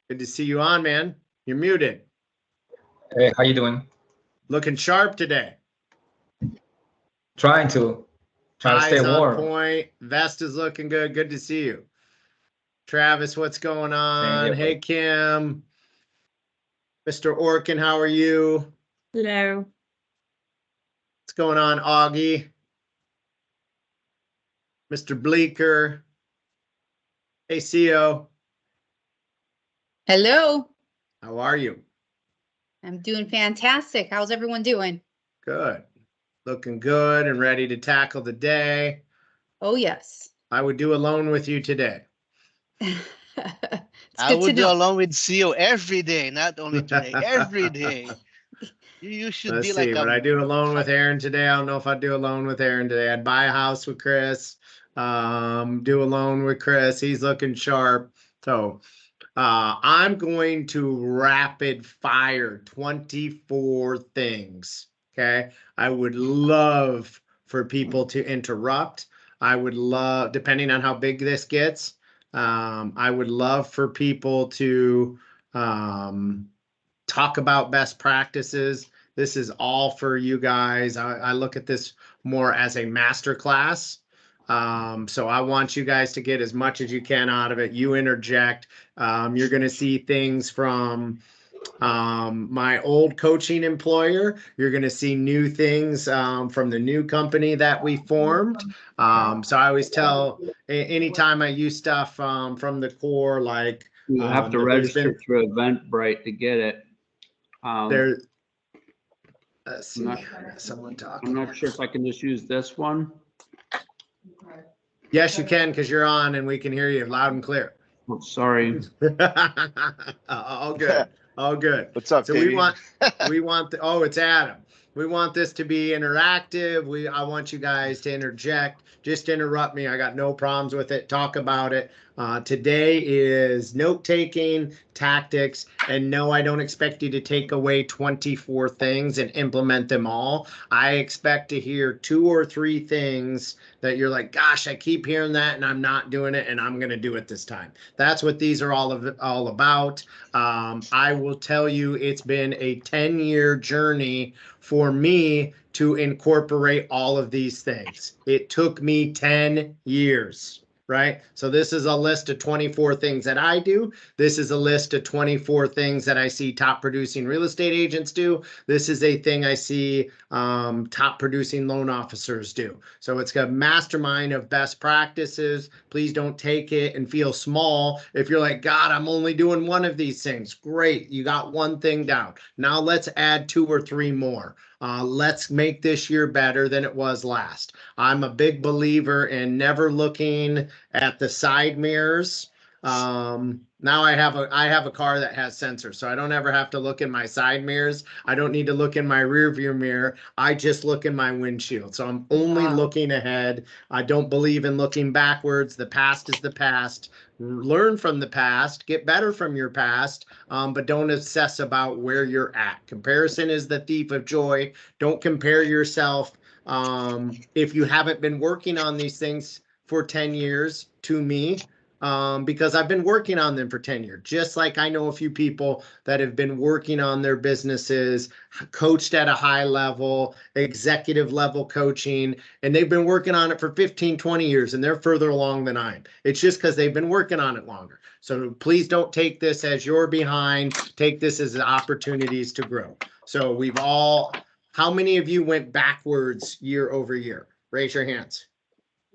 Good to see you on, man. You're muted. Hey, how you doing? Looking sharp today. Trying to stay Ties on warm. point. Vest is looking good. Good to see you. Travis, what's going on? here, Hey, bro. Kim. Mr. Orkin, how are you? Hello. What's going on, Augie? Mr. Bleeker. Hey, CO. Hello. How are you? I'm doing fantastic. How's everyone doing? Good. Looking good and ready to tackle the day. Oh, yes. I would do a loan with you today. I would do along with CEO every day, not only today, every day. You should Let's be see. like Would I do a loan with Aaron today? I don't know if I'd do a loan with Aaron today. I'd buy a house with Chris. Do a loan with Chris. He's looking sharp. So I'm going to rapid fire 24 things. Okay. I would love for people to interrupt. I would love, depending on how big this gets, I would love for people to talk about best practices. This is all for you guys. I look at this more as a master class. So I want you guys to get as much as you can out of it. You interject. You're going to see things from my old coaching employer. You're going to see new things from the new company that we formed. So I always tell anytime I use stuff from the core, like you have to register through Eventbrite to get it. There. Let's see. Someone talking. I'm not sure if I can just use this one. Yes, you can, because you're on and we can hear you loud and clear. Oh, sorry. All good. All good. What's up, so baby? we want oh, it's Adam. We want this to be interactive. I want you guys to interject. Just interrupt me. I got no problems with it. Talk about it. Today is note-taking, tactics, and no, I don't expect you to take away 24 things and implement them all. I expect to hear 2 or 3 things that you're like, gosh, I keep hearing that and I'm not doing it, and I'm going to do it this time. That's what these are all about. I will tell you, it's been a 10-year journey for me to incorporate all of these things. It took me 10 years. Right? So this is a list of 24 things that I do. This is a list of 24 things that I see top producing real estate agents do. This is a thing I see top producing loan officers do. So it's a mastermind of best practices. Please don't take it and feel small. If you're like, God, I'm only doing one of these things. Great. You got one thing down. Now let's add 2 or 3 more. Let's make this year better than it was last. I'm a big believer in never looking at the side mirrors. Now I have a car that has sensors, so I don't ever have to look in my side mirrors. I don't need to look in my rear view mirror. I just look in my windshield. So I'm only looking ahead. I don't believe in looking backwards. The past is the past. Learn from the past, get better from your past, but don't obsess about where you're at. Comparison is the thief of joy. Don't compare yourself. If you haven't been working on these things for 10 years to me, because I've been working on them for 10 years, just like I know a few people that have been working on their businesses, coached at a high level, executive level coaching, and they've been working on it for 15, 20 years, and they're further along than I am. It's just because they've been working on it longer. So please don't take this as you're behind. Take this as opportunities to grow. So we've all, how many of you went backwards year over year? Raise your hands.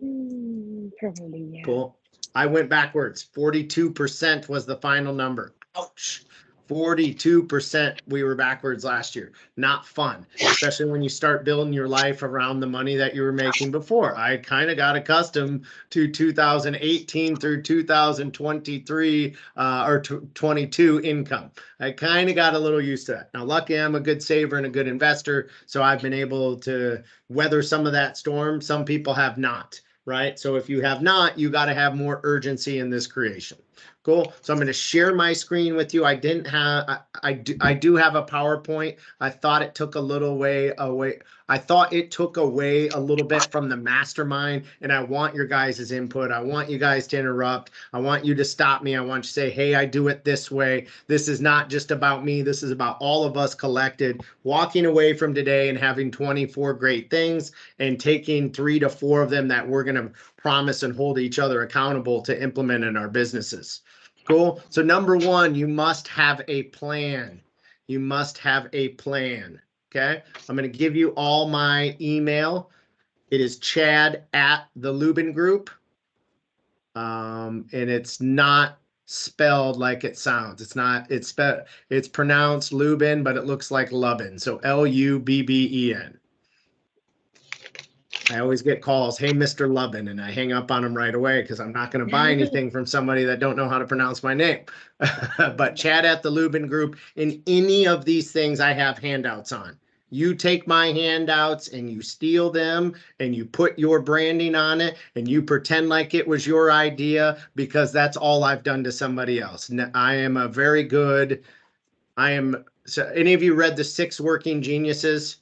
Probably, yeah. Cool. I went backwards. 42% was the final number. Ouch. 42% we were backwards last year. Not fun, especially when you start building your life around the money that you were making before. I kind of got accustomed to 2018 through 2023 or 22 income. I kind of got a little used to that. Now, luckily, I'm a good saver and a good investor, so I've been able to weather some of that storm. Some people have not. Right? So if you have not, you got to have more urgency in this creation. Cool. So I'm going to share my screen with you. I didn't have, I do have a PowerPoint. I thought it took a little way away. I thought it took away a little bit from the mastermind, and I want your guys' input. I want you guys to interrupt. I want you to stop me. I want you to say, hey, I do it this way. This is not just about me. This is about all of us collected, walking away from today and having 24 great things and taking 3 to 4 of them that we're going to promise and hold each other accountable to implement in our businesses. Cool. So number 1, you must have a plan. You must have a plan. Okay. I'm going to give you all my email. It is chad@thelubengroup. And it's not spelled like it sounds. It's not, it's pronounced Lubin, but it looks like Lubben. So Lubben. I always get calls, hey, Mr. Lubben, and I hang up on them right away because I'm not going to buy anything from somebody that don't know how to pronounce my name. But Chad@thelubengroup, in any of these things, I have handouts on. You take my handouts and you steal them and you put your branding on it and you pretend like it was your idea because that's all I've done to somebody else. I am a very good, so any of you read The 6 Working Geniuses?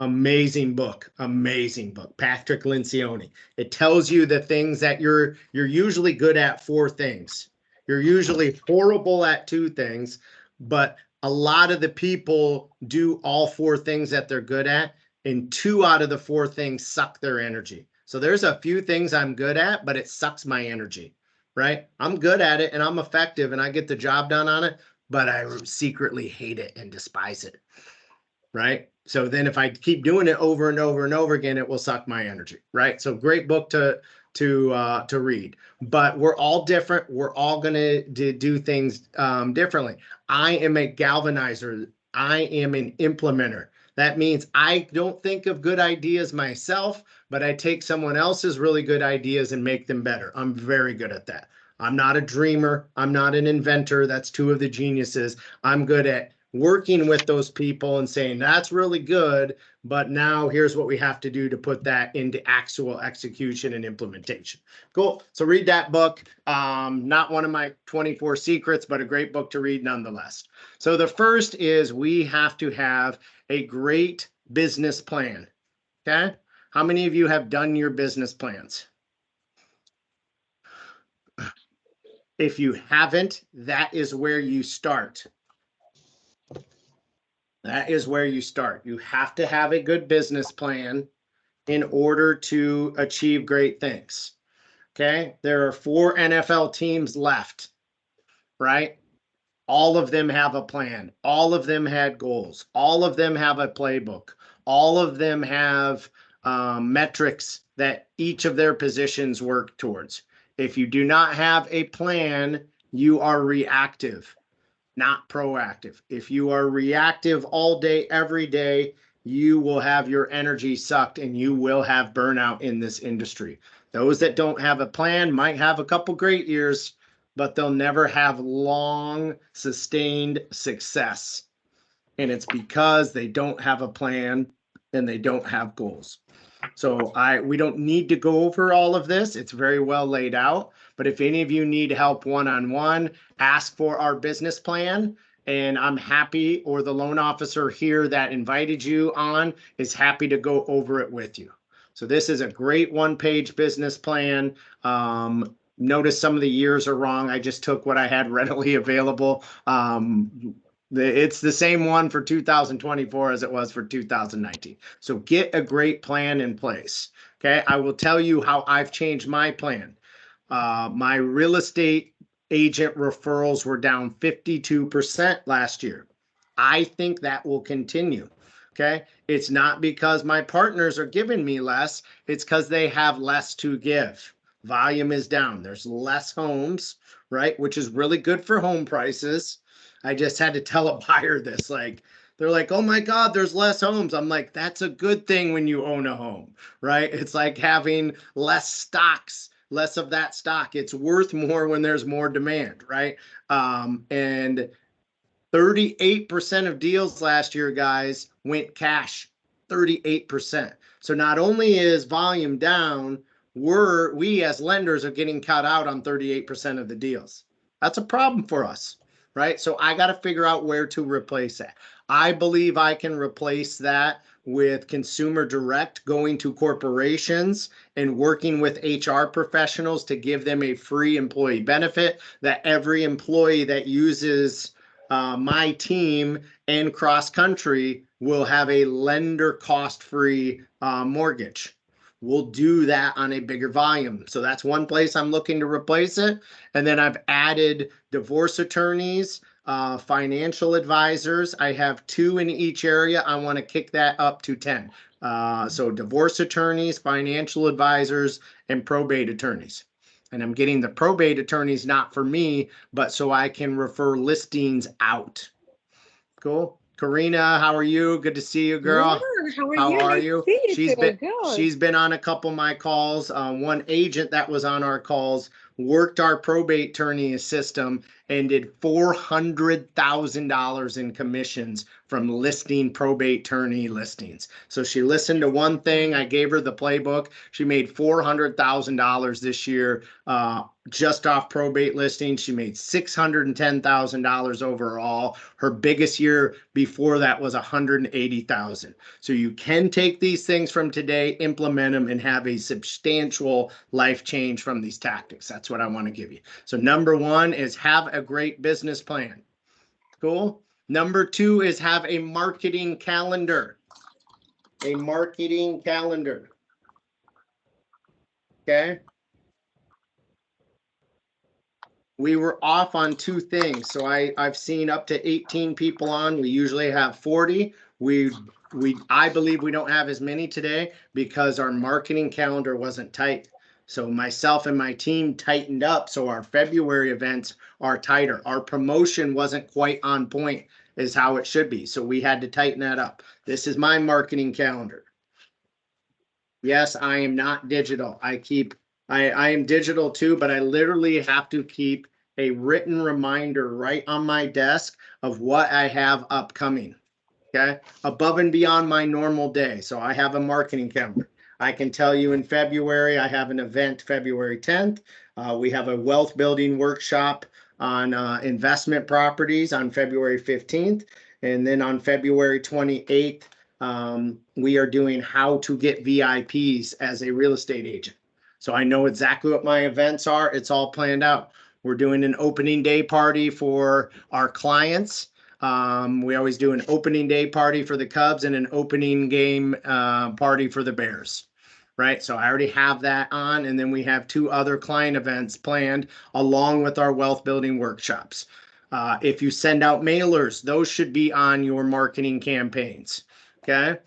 Amazing book, Patrick Lencioni. It tells you the things that you're usually good at 4 things. You're usually horrible at 2 things, but a lot of the people do all 4 things that they're good at, and 2 out of the 4 things suck their energy. So there's a few things I'm good at, but it sucks my energy, right? I'm good at it and I'm effective and I get the job done on it, but I secretly hate it and despise it, right? So then if I keep doing it over and over and over again, it will suck my energy, right? So great book to read, but we're all different. We're all going to do things differently. I am a galvanizer. I am an implementer. That means I don't think of good ideas myself, but I take someone else's really good ideas and make them better. I'm very good at that. I'm not a dreamer. I'm not an inventor. That's 2 of the geniuses. I'm good at working with those people and saying, that's really good, but now here's what we have to do to put that into actual execution and implementation. Cool. So read that book. Not one of my 24 secrets, but a great book to read nonetheless. So the first is we have to have a great business plan. Okay. How many of you have done your business plans? If you haven't, that is where you start. That is where you start. You have to have a good business plan in order to achieve great things. Okay. There are 4 NFL teams left, right? All of them have a plan. All of them had goals. All of them have a playbook. All of them have metrics that each of their positions work towards. If you do not have a plan, you are reactive, not proactive. If you are reactive all day, every day, you will have your energy sucked and you will have burnout in this industry. Those that don't have a plan might have a couple great years, but they'll never have long, sustained success. And it's because they don't have a plan and they don't have goals. So we don't need to go over all of this. It's very well laid out. But if any of you need help one-on-one, ask for our business plan. And I'm happy, or the loan officer here that invited you on is happy to go over it with you. So this is a great 1-page business plan. Notice some of the years are wrong. I just took what I had readily available. It's the same one for 2024 as it was for 2019. So get a great plan in place. Okay. I will tell you how I've changed my plan. My real estate agent referrals were down 52% last year. I think that will continue. Okay. It's not because my partners are giving me less. It's because they have less to give. Volume is down. There's less homes, right? Which is really good for home prices. I just had to tell a buyer this, they're like, oh my God, there's less homes. I'm like, that's a good thing when you own a home, right? It's like having less stocks, less of that stock. It's worth more when there's more demand, right? And 38% of deals last year, guys, went cash, 38%. So not only is volume down, we as lenders are getting cut out on 38% of the deals. That's a problem for us, right? So I got to figure out where to replace that. I believe I can replace that with consumer direct, going to corporations and working with HR professionals to give them a free employee benefit, that every employee that uses my team and cross country will have a lender cost-free mortgage. We'll do that on a bigger volume. So that's one place I'm looking to replace it. And then I've added divorce attorneys, financial advisors. I have 2 in each area. I want to kick that up to 10. So divorce attorneys, financial advisors, and probate attorneys. And I'm getting the probate attorneys not for me, but so I can refer listings out. Cool. Karina, how are you? Good to see you, girl. Good. How are How you? are Nice you? to see you She's too. been Good. she's been on a couple of my calls. One agent that was on our calls worked our probate attorney system and did $400,000 in commissions from listing probate attorney listings. So she listened to one thing. I gave her the playbook. She made $400,000 this year just off probate listings. She made $610,000 overall. Her biggest year before that was $180,000. So you can take these things from today, implement them, and have a substantial life change from these tactics. That's what I want to give you. So number 1 is have a great business plan. Cool. Number 2 is have a marketing calendar. A marketing calendar. Okay. We were off on 2 things. So I've seen up to 18 people on. We usually have 40. I believe we don't have as many today because our marketing calendar wasn't tight. So myself and my team tightened up. So our February events are tighter. Our promotion wasn't quite on point is how it should be. So we had to tighten that up. This is my marketing calendar. Yes, I am not digital. I am digital too, but I literally have to keep a written reminder right on my desk of what I have upcoming. Okay, above and beyond my normal day. So I have a marketing calendar. I can tell you in February, I have an event February 10th. We have a wealth building workshop on investment properties on February 15th. And then on February 28th, we are doing how to get VIPs as a real estate agent. So I know exactly what my events are. It's all planned out. We're doing an opening day party for our clients. We always do an opening day party for the Cubs and an opening game party for the Bears. Right. So I already have that on. And then we have 2 other client events planned along with our wealth building workshops. If you send out mailers, those should be on your marketing campaigns. Okay.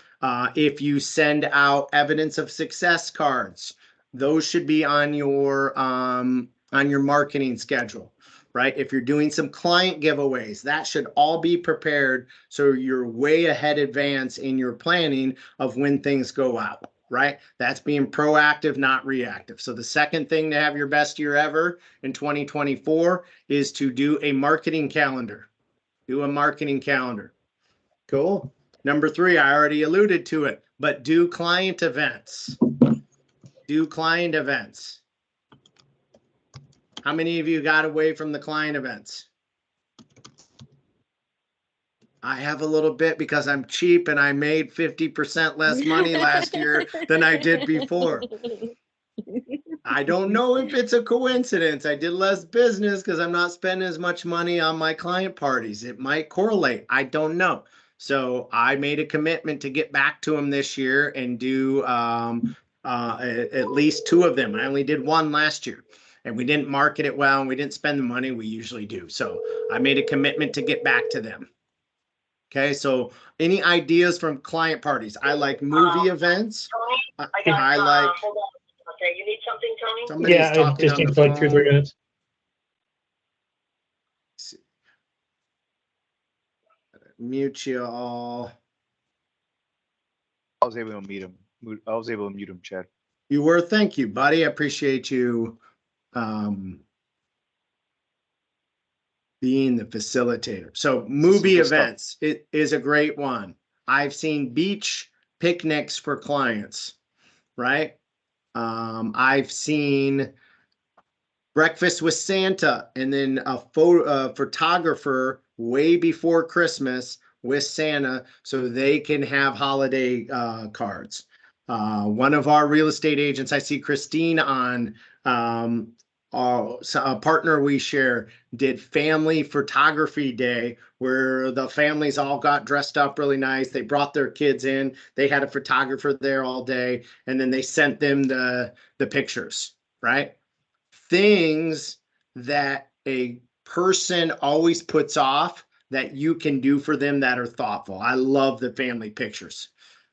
If you send out evidence of success cards, those should be on your marketing schedule. Right? If you're doing some client giveaways, that should all be prepared so you're way ahead advance in your planning of when things go out, right? That's being proactive, not reactive. So the second thing to have your best year ever in 2024 is to do a marketing calendar. Do a marketing calendar. Cool. Number 3, I already alluded to it, but do client events. Do client events. How many of you got away from the client events? I have a little bit because I'm cheap and I made 50% less money last year than I did before. I don't know if it's a coincidence. I did less business because I'm not spending as much money on my client parties. It might correlate. I don't know. So I made a commitment to get back to them this year and do at least 2 of them. I only did 1 last year. And we didn't market it well, and we didn't spend the money we usually do. So I made a commitment to get back to them. Okay, so any ideas from client parties? I like movie events. Tony, I like. hold on. Okay, you need something, Tony? Somebody's Yeah, I talking just on need the like 2 or 3 phone. minutes. Mute you all. I was able to mute him. I was able to mute him, Chad. You were. Thank you, buddy. I appreciate you being the facilitator. So movie good stuff. events, it is a great one. I've seen beach picnics for clients, right? I've seen Breakfast with Santa, and then a photographer way before Christmas with Santa so they can have holiday cards. One of our real estate agents, I see Christine on, a partner we share, did family photography day where the families all got dressed up really nice. They brought their kids in. They had a photographer there all day, and then they sent them the pictures, right? Things that a person always puts off that you can do for them that are thoughtful. I love the family pictures.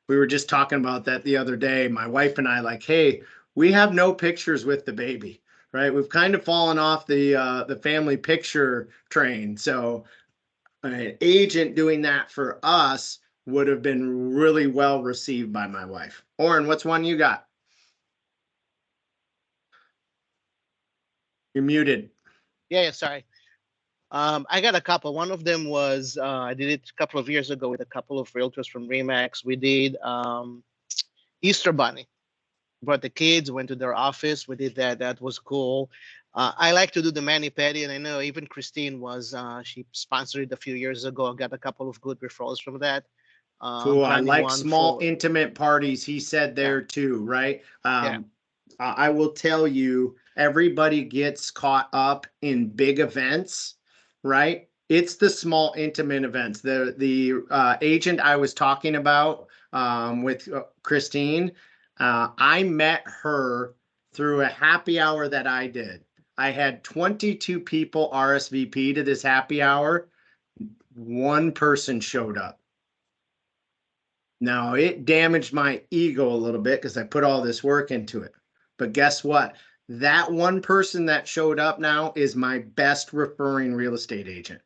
We were just talking about that the other day. My wife and I, like, hey, we have no pictures with the baby, right? We've kind of fallen off the family picture train. So an agent doing that for us would have been really well received by my wife. Oren, what's one you got? You're muted. Yeah, sorry. I got a couple. One of them was I did it a couple of years ago with a couple of realtors from Remax. We did Easter Bunny. Brought the kids, went to their office. We did that. That was cool. I like to do the mani-pedi, and I know even Christine was she sponsored it a few years ago. I got a couple of good referrals from that. Cool. I Planning like one small for- intimate parties. He said there too, right? Yeah. I will tell you, everybody gets caught up in big events, right? It's the small intimate events. The agent I was talking about with Christine, I met her through a happy hour that I did. I had 22 people RSVP to this happy hour. One person showed up. Now, it damaged my ego a little bit because I put all this work into it. But guess what? That one person that showed up now is my best referring real estate agent.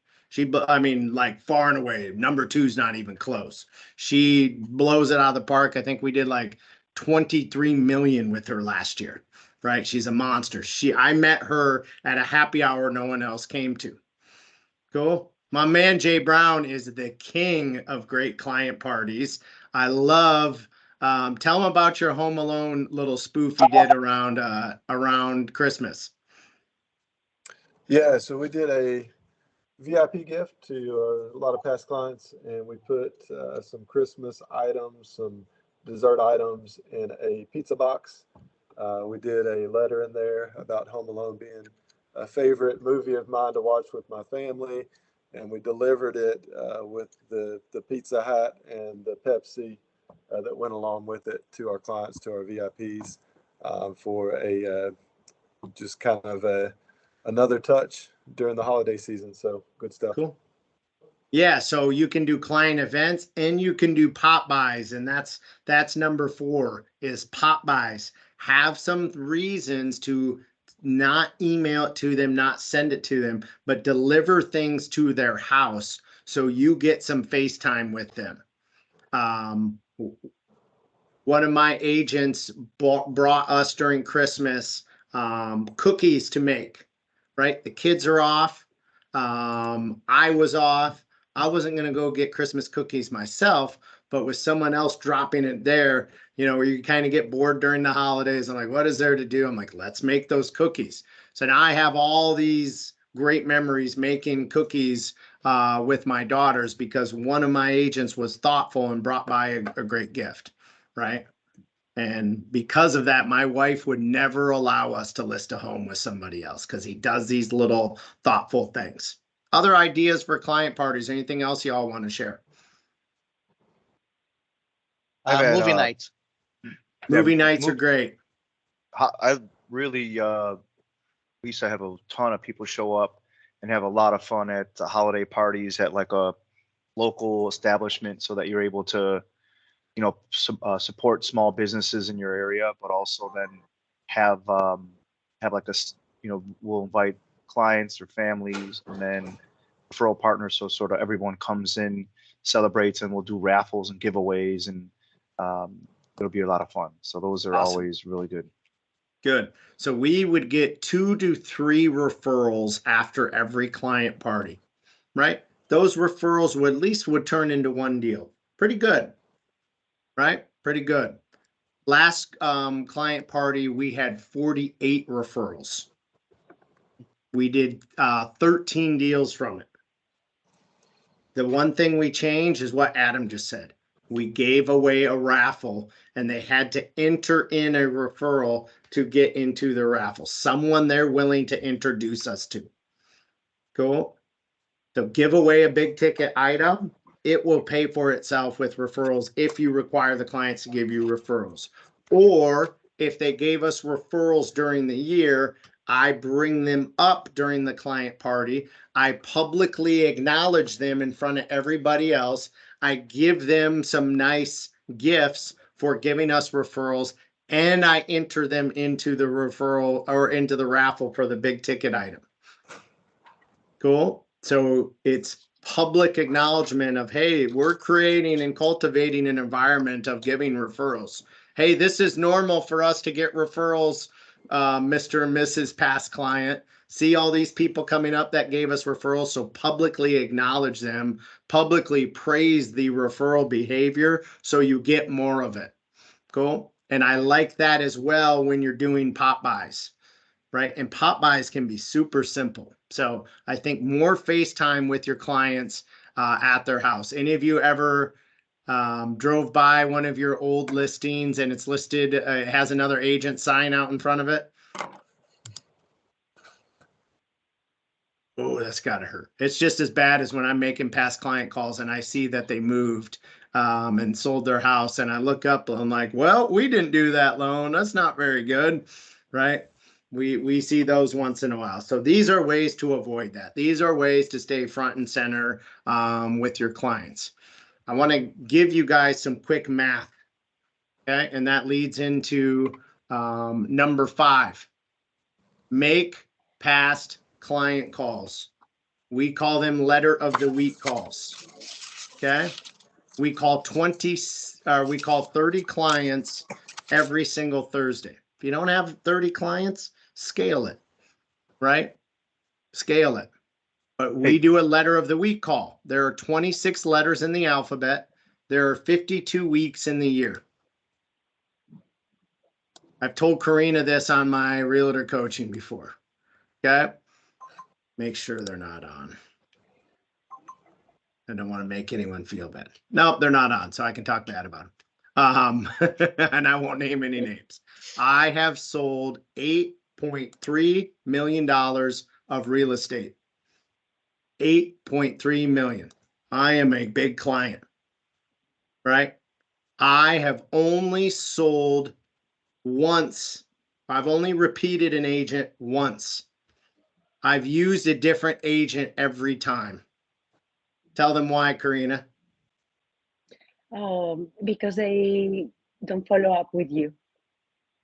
I mean, like far and away, number two's not even close. She blows it out of the park. I think we did like 23 million with her last year, right? She's a monster. I met her at a happy hour no one else came to. Cool. My man Jay Brown is the king of great client parties. I love. Tell them about your Home Alone little spoof you did around Christmas. Yeah, so we did a VIP gift to a lot of past clients, and we put some Christmas items, some dessert items in a pizza box. We did a letter in there about Home Alone being a favorite movie of mine to watch with my family, and we delivered it with the Pizza Hut and the Pepsi that went along with it to our clients, to our VIPs, for a just kind of another touch during the holiday season. So good stuff. Cool. Yeah, so you can do client events and you can do pop buys, and that's number 4 is pop buys. Have some reasons to not email it to them, not send it to them, but deliver things to their house so you get some FaceTime with them. One of my agents brought us during Christmas cookies to make, right? The kids are off. I was off. I wasn't going to go get Christmas cookies myself, but with someone else dropping it there, where you kind of get bored during the holidays. I'm like, what is there to do? I'm like, let's make those cookies. So now I have all these great memories making cookies with my daughters because one of my agents was thoughtful and brought by a great gift, right? And because of that, my wife would never allow us to list a home with somebody else because he does these little thoughtful things. Other ideas for client parties? Anything else y'all want to share? I've had, movie nights. Movie nights are great. I really we used to have a ton of people show up and have a lot of fun at the holiday parties at like a local establishment, so that you're able to, support small businesses in your area, but also then have like we'll invite clients or families and then referral partners, so sort of everyone comes in, celebrates, and we'll do raffles and giveaways, and it'll be a lot of fun. So those are Awesome. always really good. Good. So we would get 2 to 3 referrals after every client party, right? Those referrals would turn into one deal. Pretty good, right? Pretty good. Last client party, we had 48 referrals. We did 13 deals from it. The one thing we changed is what Adam just said. We gave away a raffle and they had to enter in a referral to get into the raffle. Someone they're willing to introduce us to. Cool. So give away a big ticket item. It will pay for itself with referrals if you require the clients to give you referrals. Or if they gave us referrals during the year, I bring them up during the client party. I publicly acknowledge them in front of everybody else. I give them some nice gifts for giving us referrals, and I enter them into the referral or into the raffle for the big ticket item. Cool. So it's public acknowledgement of, hey, we're creating and cultivating an environment of giving referrals. Hey, this is normal for us to get referrals, Mr. and Mrs. past client. See all these people coming up that gave us referrals. So publicly acknowledge them, publicly praise the referral behavior so you get more of it. Cool. And I like that as well when you're doing pop buys, right? And pop buys can be super simple. So I think more FaceTime with your clients at their house. Any of you ever drove by one of your old listings and it's listed, it has another agent sign out in front of it? Oh, that's gotta hurt. It's just as bad as when I'm making past client calls and I see that they moved and sold their house, and I look up and I'm like, well, we didn't do that loan. That's not very good, right? We see those once in a while. So these are ways to avoid that. These are ways to stay front and center with your clients. I want to give you guys some quick math. Okay. And that leads into number 5. Make past client calls. We call them letter of the week calls. Okay. We call 30 clients every single Thursday. If you don't have 30 clients, scale it, right? Scale it. But we do a letter of the week call. There are 26 letters in the alphabet. There are 52 weeks in the year. I've told Karina this on my realtor coaching before. Okay. Make sure they're not on. I don't want to make anyone feel bad. No, they're not on, so I can talk bad about them. And I won't name any names. I have sold $8.3 million of real estate. 8.3 million. I am a big client, right? I have only sold once. I've only repeated an agent once. I've used a different agent every time. Tell them why, Karina. Because they don't follow up with you.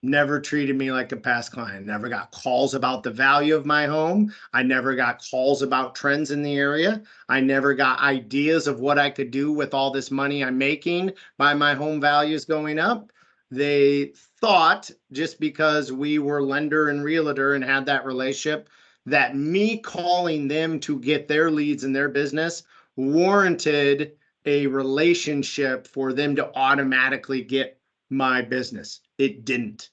Never treated me like a past client. Never got calls about the value of my home. I never got calls about trends in the area. I never got ideas of what I could do with all this money I'm making by my home values going up. They thought just because we were lender and realtor and had that relationship, that me calling them to get their leads in their business warranted a relationship for them to automatically get my business. It didn't,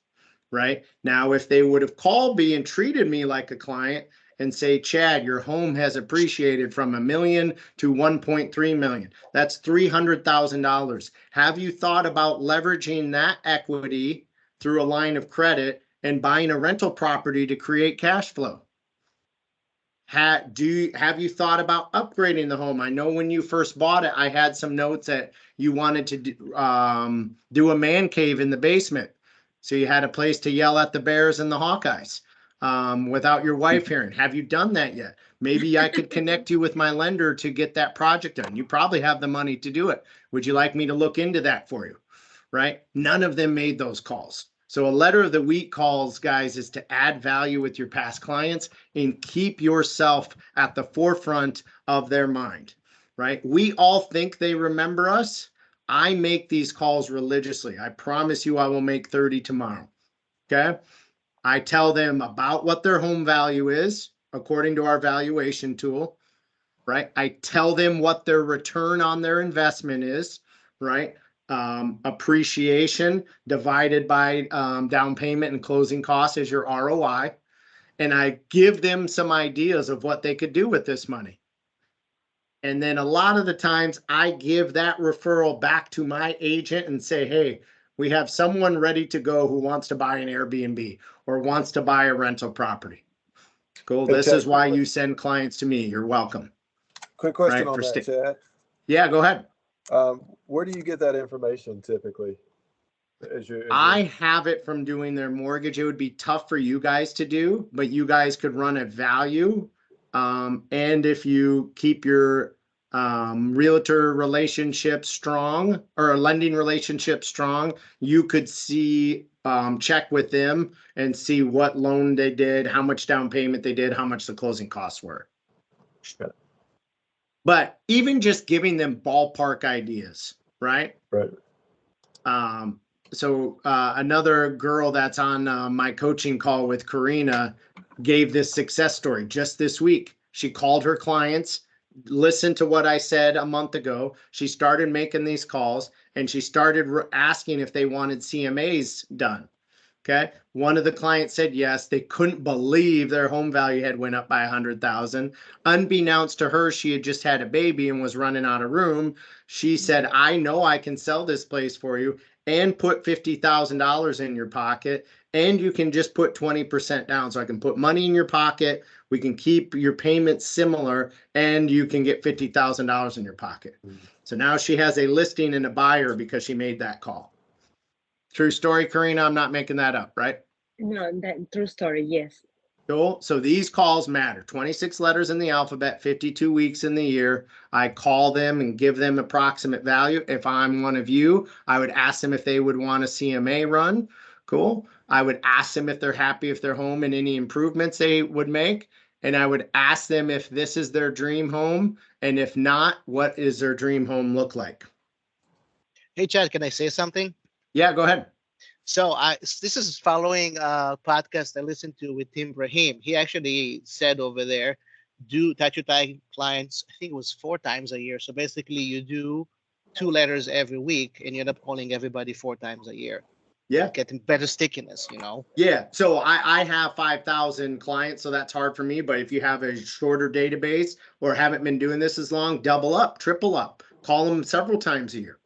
right? Now, if they would have called me and treated me like a client and say, Chad, your home has appreciated from $1 million to 1.3 million. That's $300,000. Have you thought about leveraging that equity through a line of credit and buying a rental property to create cash flow? Have you thought about upgrading the home? I know when you first bought it, I had some notes that you wanted to do a man cave in the basement. So you had a place to yell at the Bears and the Hawkeyes without your wife hearing. Have you done that yet? Maybe I could connect you with my lender to get that project done. You probably have the money to do it. Would you like me to look into that for you? Right? None of them made those calls. So a letter of the week calls, guys, is to add value with your past clients and keep yourself at the forefront of their mind, right? We all think they remember us. I make these calls religiously. I promise you I will make 30 tomorrow, okay? I tell them about what their home value is according to our valuation tool, right? I tell them what their return on their investment is, right? appreciation divided by down payment and closing costs is your ROI. And I give them some ideas of what they could do with this money. And then a lot of the times I give that referral back to my agent and say, hey, we have someone ready to go who wants to buy an Airbnb or wants to buy a rental property. Cool. Hey, This Chad, is why you send clients to me. You're welcome. quick question Right, on for that, Chad. Yeah, go ahead. Where do you get that information typically? I have it from doing their mortgage. It would be tough for you guys to do, but you guys could run a value. And if you keep your realtor relationship strong or a lending relationship strong, you could see, check with them and see what loan they did, how much down payment they did, how much the closing costs were. Okay. But even just giving them ballpark ideas, right? Right. So another girl that's on my coaching call with Karina gave this success story just this week. She called her clients, listened to what I said a month ago. She started making these calls and she started asking if they wanted CMAs done. Okay. One of the clients said yes. They couldn't believe their home value had went up by 100,000. Unbeknownst to her, she had just had a baby and was running out of room. She said, I know I can sell this place for you and put $50,000 in your pocket, and you can just put 20% down. So I can put money in your pocket. We can keep your payments similar, and you can get $50,000 in your pocket. So now she has a listing and a buyer because she made that call. True story, Karina. I'm not making that up, right? No, that true story. Yes. Cool. So these calls matter. 26 letters in the alphabet, 52 weeks in the year. I call them and give them approximate value. If I'm one of you, I would ask them if they would want a CMA run. Cool. I would ask them if they're happy with their home and any improvements they would make. And I would ask them if this is their dream home. And if not, what is their dream home look like? Hey, Chad, can I say something? Yeah, go ahead. So this is following a podcast I listened to with Tim Brahim. He actually said over there, do touch your clients, I think it was 4 times a year. So basically you do 2 letters every week and you end up calling everybody 4 times a year. Yeah. Getting better stickiness, you know? Yeah. So I have 5,000 clients, so that's hard for me. But if you have a shorter database or haven't been doing this as long, double up, triple up, call them several times a year,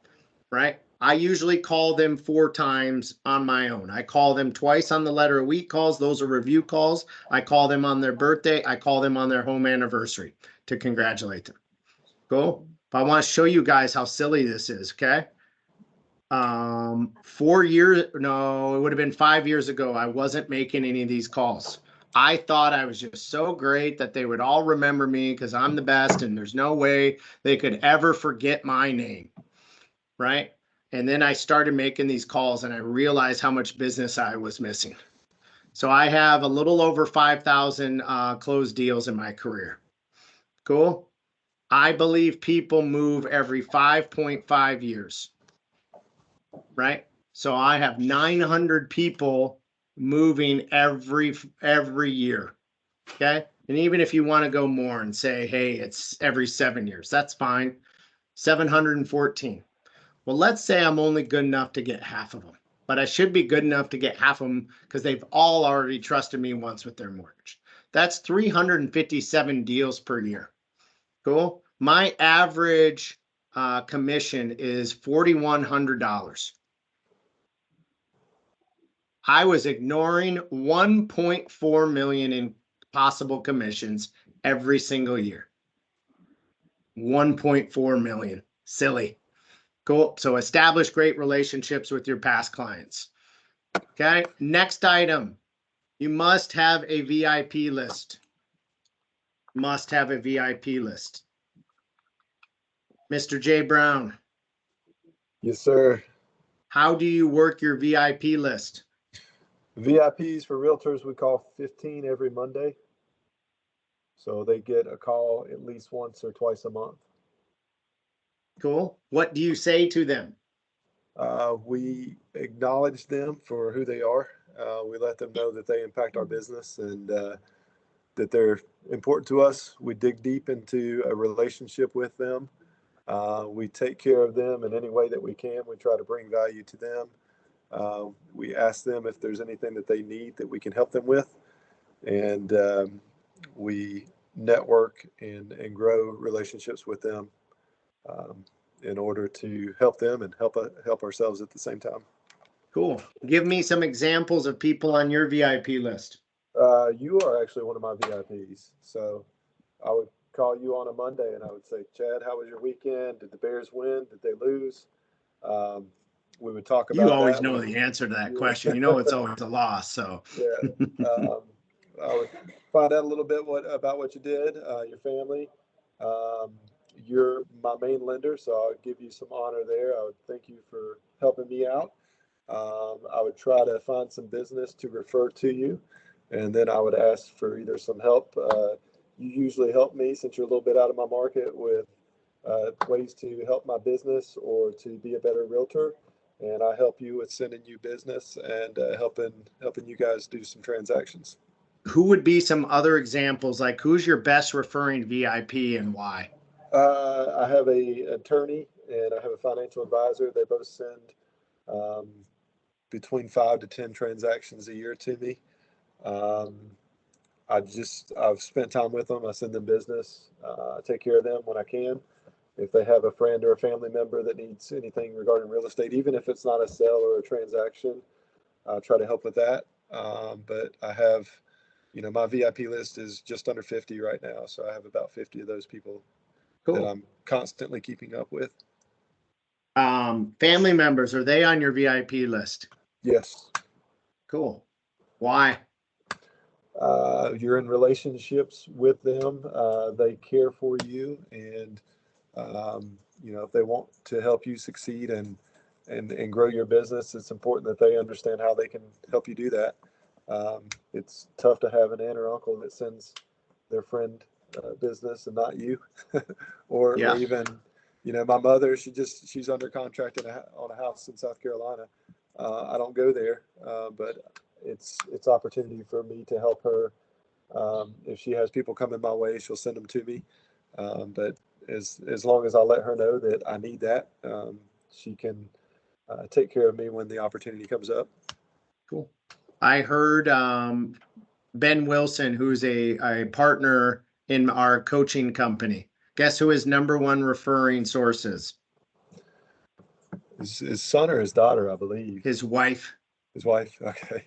right? I usually call them 4 times on my own. I call them twice on the letter of week calls. Those are review calls. I call them on their birthday. I call them on their home anniversary to congratulate them. Cool. But I want to show you guys how silly this is. Okay. 4 years, no, it would have been 5 years ago. I wasn't making any of these calls. I thought I was just so great that they would all remember me because I'm the best and there's no way they could ever forget my name. Right. And then I started making these calls and I realized how much business I was missing. So I have a little over 5,000 closed deals in my career. Cool. I believe people move every 5.5 years. Right. So I have 900 people moving every year. Okay. And even if you want to go more and say, hey, it's every 7 years, that's fine. 714. Well, let's say I'm only good enough to get half of them, but I should be good enough to get half of them because they've all already trusted me once with their mortgage. That's 357 deals per year. Cool. My average commission is $4,100. I was ignoring 1.4 million in possible commissions every single year. 1.4 million. Silly. Cool. So establish great relationships with your past clients. Okay. Next item. You must have a VIP list. Must have a VIP list. Mr. J. Brown. Yes, sir. How do you work your VIP list? VIPs for realtors, we call 15 every Monday. So they get a call at least once or twice a month. Cool. What do you say to them? We acknowledge them for who they are. We let them know that they impact our business and that they're important to us. We dig deep into a relationship with them. We take care of them in any way that we can. We try to bring value to them. We ask them if there's anything that they need that we can help them with. And we network and grow relationships with them in order to help them and help ourselves at the same time. Cool. Give me some examples of people on your VIP list. You are actually one of my VIPs. So I would call you on a Monday and I would say, Chad, how was your weekend? Did the Bears win? Did they lose? We would talk about You always that. know the answer to that question. You know it's always a loss. So Yeah. I would find out a little bit about what you did, your family. You're my main lender, so I'll give you some honor there. I would thank you for helping me out. I would try to find some business to refer to you, and then I would ask for either some help. You usually help me since you're a little bit out of my market with ways to help my business or to be a better realtor. And I help you with sending you business and helping you guys do some transactions. who would be some other examples? Like who's your best referring VIP and why? I have a attorney and I have a financial advisor. They both send between 5 to 10 transactions a year to me. I've spent time with them. I send them business. I take care of them when I can. If they have a friend or a family member that needs anything regarding real estate, even if it's not a sale or a transaction, I try to help with that. But I have, my VIP list is just under 50 right now. So I have about 50 of those people that I'm constantly keeping up with. Family members, are they on your VIP list? Yes. Cool. Why? You're in relationships with them. They care for you, and if they want to help you succeed and grow your business, it's important that they understand how they can help you do that. It's tough to have an aunt or uncle that sends their friend business and not you, or even, my mother. She's under contract on a house in South Carolina. I don't go there, but it's opportunity for me to help her. If she has people coming my way, she'll send them to me. But as long as I let her know that I need that, she can take care of me when the opportunity comes up. Cool. I heard Ben Wilson, who's a partner in our coaching company. Guess who his number one referring source is? His son or his daughter, I believe. His wife. His wife. Okay.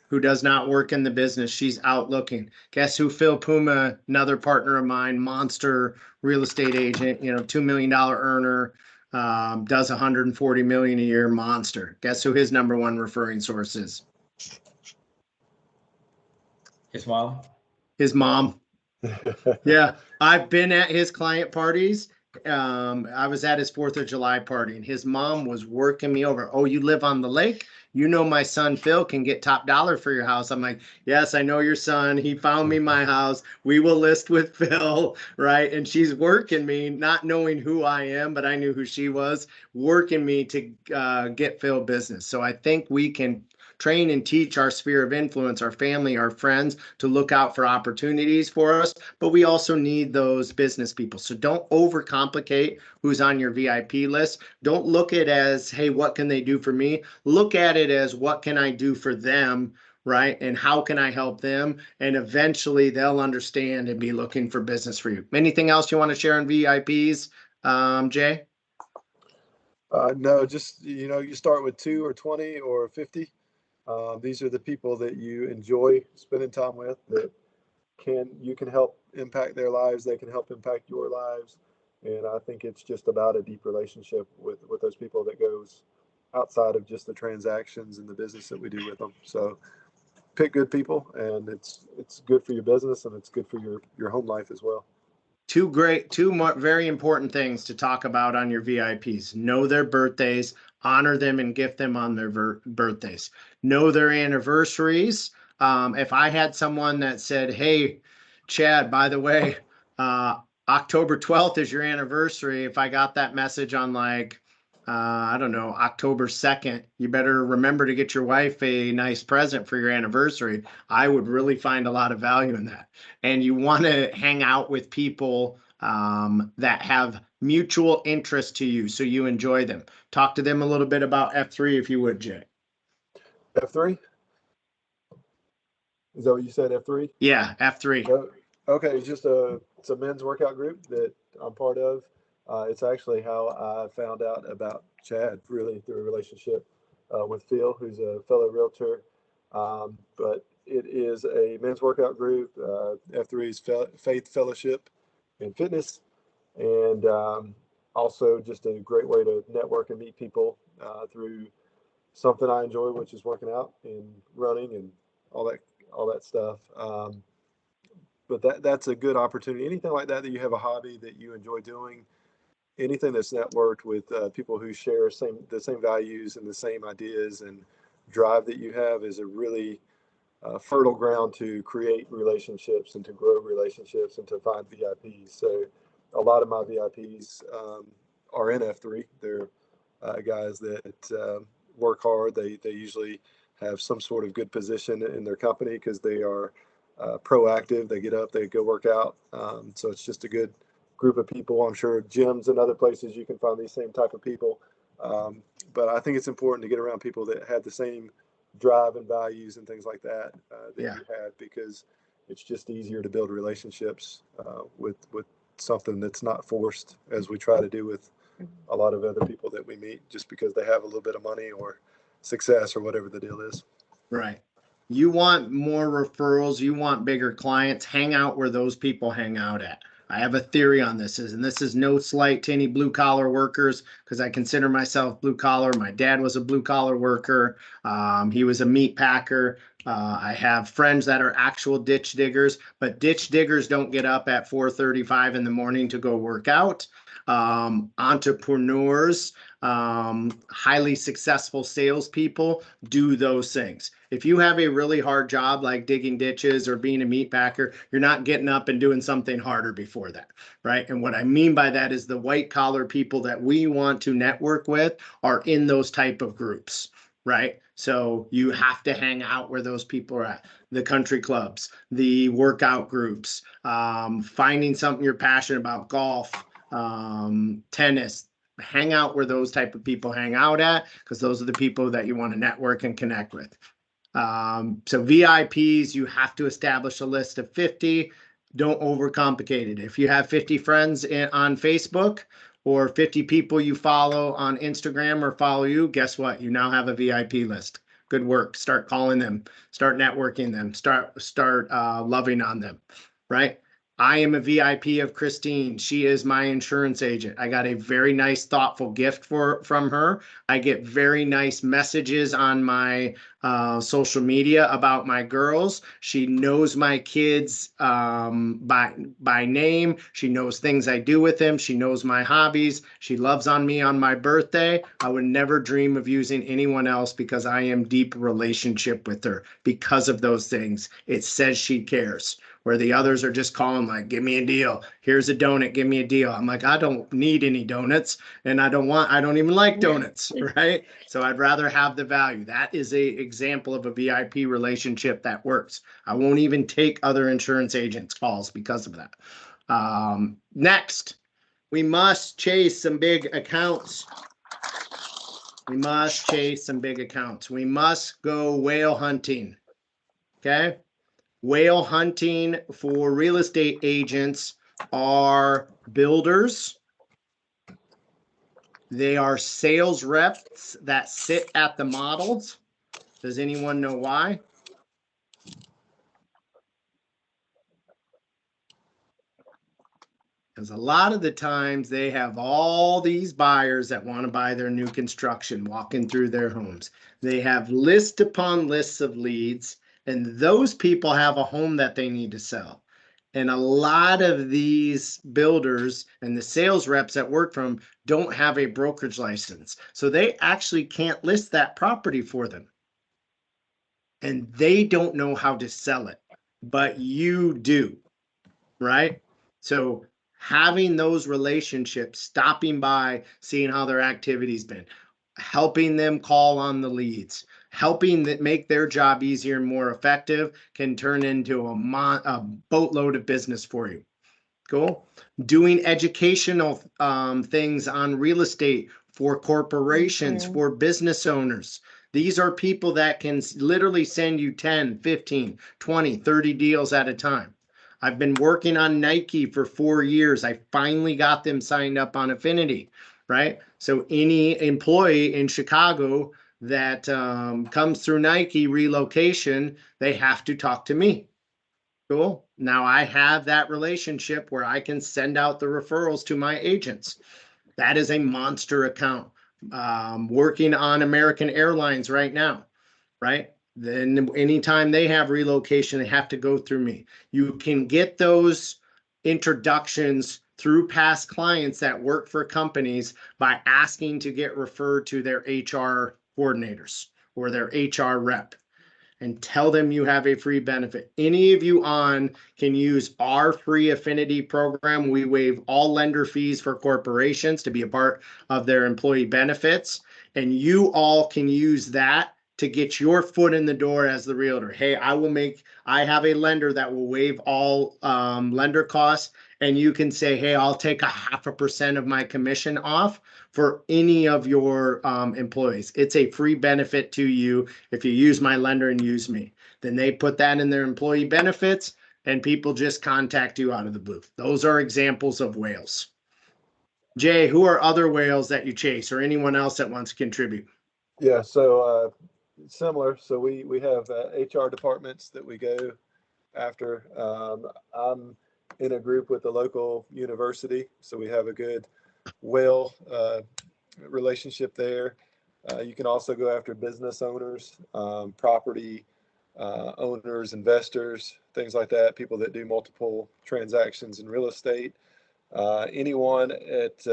Who does not work in the business. She's out looking. Guess who Phil Puma, another partner of mine, monster real estate agent, $2 million earner, does 140 million a year, monster. Guess who his number one referring source is? His mom. His mom. Yeah. I've been at his client parties. I was at his 4th of July party and his mom was working me over. Oh, you live on the lake? My son Phil can get top dollar for your house. I'm like, yes, I know your son. He found me my house. We will list with Phil, right? And she's working me, not knowing who I am, but I knew who she was, working me to get Phil business. So I think we can train and teach our sphere of influence, our family, our friends, to look out for opportunities for us, but we also need those business people. So don't overcomplicate who's on your VIP list. Don't look at it as, hey, what can they do for me? Look at it as, what can I do for them, right? And how can I help them? And eventually they'll understand and be looking for business for you. Anything else you want to share on VIPs, Jay? No, just, you start with 2 or 20 or 50. These are the people that you enjoy spending time with, that you can help impact their lives. They can help impact your lives. And I think it's just about a deep relationship with those people that goes outside of just the transactions and the business that we do with them. So pick good people, and it's good for your business and it's good for your home life as well. Two more very important things to talk about on your VIPs. Know their birthdays, honor them and gift them on their birthdays. Know their anniversaries. If I had someone that said, hey, Chad, by the way, October 12th is your anniversary. If I got that message on October 2nd, you better remember to get your wife a nice present for your anniversary. I would really find a lot of value in that. And you want to hang out with people that have mutual interest to you, so you enjoy them. Talk to them a little bit about F3 if you would, Jay. F3? Is that what you said, F3? Yeah, F3. Okay, it's a men's workout group that I'm part of. It's actually how I found out about Chad, really through a relationship with Phil, who's a fellow realtor. But it is a men's workout group. F3 is Faith Fellowship and Fitness, and also just a great way to network and meet people through something I enjoy, which is working out and running and all that stuff. But that's a good opportunity. Anything like that you have a hobby that you enjoy doing, anything that's networked with people who share the same values and the same ideas and drive that you have is a really fertile ground to create relationships and to grow relationships and to find VIPs. So a lot of my VIPs are in F3. They're guys that work hard. They usually have some sort of good position in their company because they are proactive. They get up, they go work out. So it's just a good group of people. I'm sure gyms and other places you can find these same type of people. But I think it's important to get around people that have the same drive and values and things like that that you have, because it's just easier to build relationships with something that's not forced, as we try to do with a lot of other people that we meet, just because they have a little bit of money or success or whatever the deal is. Right. You want more referrals, you want bigger clients, hang out where those people hang out at. I have a theory on this, and this is no slight to any blue collar workers, because I consider myself blue collar. My dad was a blue collar worker. He was a meat packer. I have friends that are actual ditch diggers, but ditch diggers don't get up at 4:35 in the morning to go work out. Entrepreneurs, highly successful salespeople do those things. If you have a really hard job like digging ditches or being a meat packer, you're not getting up and doing something harder before that, right? And what I mean by that is the white collar people that we want to network with are in those type of groups, right? So you have to hang out where those people are at. The country clubs, the workout groups, finding something you're passionate about, golf, tennis. Hang out where those type of people hang out at, because those are the people that you want to network and connect with. So VIPs, you have to establish a list of 50. Don't overcomplicate it. If you have 50 friends on Facebook or 50 people you follow on Instagram or follow you, guess what? You now have a VIP list. Good work. Start calling them, start networking them, start loving on them, right? I am a VIP of Christine. She is my insurance agent. I got a very nice, thoughtful gift from her. I get very nice messages on my social media about my girls. She knows my kids by name. She knows things I do with them. She knows my hobbies. She loves on me on my birthday. I would never dream of using anyone else, because I am deep relationship with her because of those things. It says she cares. Where the others are just calling like, give me a deal. Here's a donut. Give me a deal. I'm like, I don't need any donuts, and I don't even like donuts, right? So I'd rather have the value. That is a example of a VIP relationship that works. I won't even take other insurance agents' calls because of that. Next, we must chase some big accounts. We must chase some big accounts. We must go whale hunting. Okay. Whale hunting for real estate agents are builders. They are sales reps that sit at the models. Does anyone know why? Because a lot of the times they have all these buyers that want to buy their new construction walking through their homes. They have list upon lists of leads, and those people have a home that they need to sell. And a lot of these builders and the sales reps that work for them don't have a brokerage license. So they actually can't list that property for them. And they don't know how to sell it, but you do, right? So having those relationships, stopping by, seeing how their activity's been, helping them call on the leads, helping that make their job easier and more effective, can turn into a boatload of business for you. Cool. Doing educational things on real estate for corporations, Okay. for business owners. These are people that can literally send you 10, 15, 20, 30 deals at a time. I've been working on Nike for 4 years. I finally got them signed up on Affinity, right? So any employee in Chicago that comes through Nike relocation, they have to talk to me. Cool. Now I have that relationship where I can send out the referrals to my agents. That is a monster account. Working on American Airlines right now, right? Then anytime they have relocation, they have to go through me. You can get those introductions through past clients that work for companies by asking to get referred to their HR coordinators or their HR rep, and tell them you have a free benefit. Any of you on can use our free affinity program. We waive all lender fees for corporations to be a part of their employee benefits. And you all can use that to get your foot in the door as the realtor. Hey, I have a lender that will waive all lender costs. And you can say, hey, I'll take 0.5% of my commission off for any of your employees. It's a free benefit to you if you use my lender and use me. Then they put that in their employee benefits and people just contact you out of the blue. Those are examples of whales. Jay, who are other whales that you chase, or anyone else that wants to contribute? Yeah, so similar. So we have HR departments that we go after. I'm in a group with the local university, so we have a good whale relationship there. You can also go after business owners, property owners, investors, things like that, people that do multiple transactions in real estate. Anyone at,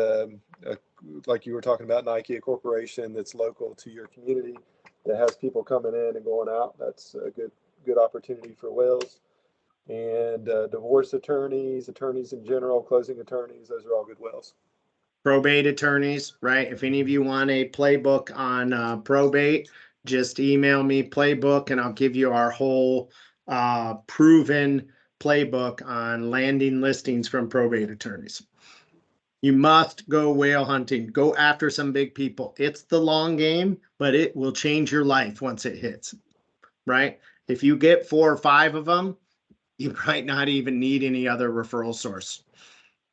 like you were talking about, Nike, a corporation that's local to your community that has people coming in and going out, that's a good opportunity for whales. And divorce attorneys, attorneys in general, closing attorneys, those are all good whales. Probate attorneys, right? If any of you want a playbook on probate, just email me playbook and I'll give you our whole proven playbook on landing listings from probate attorneys. You must go whale hunting. Go after some big people. It's the long game, but it will change your life once it hits, right? If you get 4 or 5 of them, you might not even need any other referral source,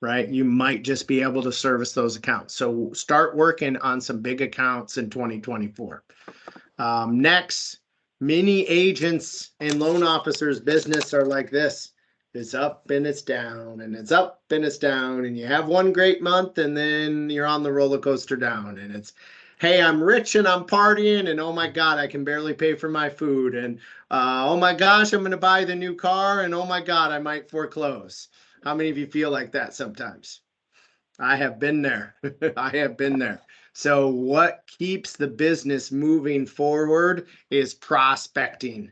right? You might just be able to service those accounts. So start working on some big accounts in 2024. Next, many agents and loan officers' business are like this. It's up and it's down and it's up and it's down, and you have one great month and then you're on the roller coaster down, and it's, hey, I'm rich and I'm partying, and oh my God, I can barely pay for my food, and oh my gosh, I'm going to buy the new car, and oh my God, I might foreclose. How many of you feel like that sometimes? I have been there. I have been there. So what keeps the business moving forward is prospecting,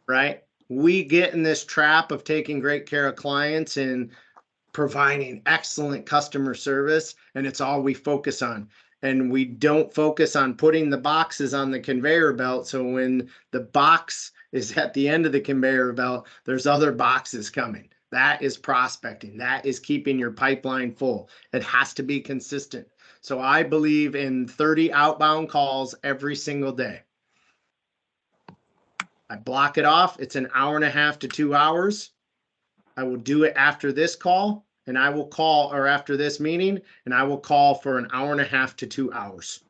right? We get in this trap of taking great care of clients and providing excellent customer service, and it's all we focus on. And we don't focus on putting the boxes on the conveyor belt. So when the box is at the end of the conveyor belt, there's other boxes coming. That is prospecting. That is keeping your pipeline full. It has to be consistent. So I believe in 30 outbound calls every single day. I block it off. It's an hour and a half to 2 hours. I will do it after this call, and I will call, or after this meeting, and I will call for an hour and a half to 2 hours.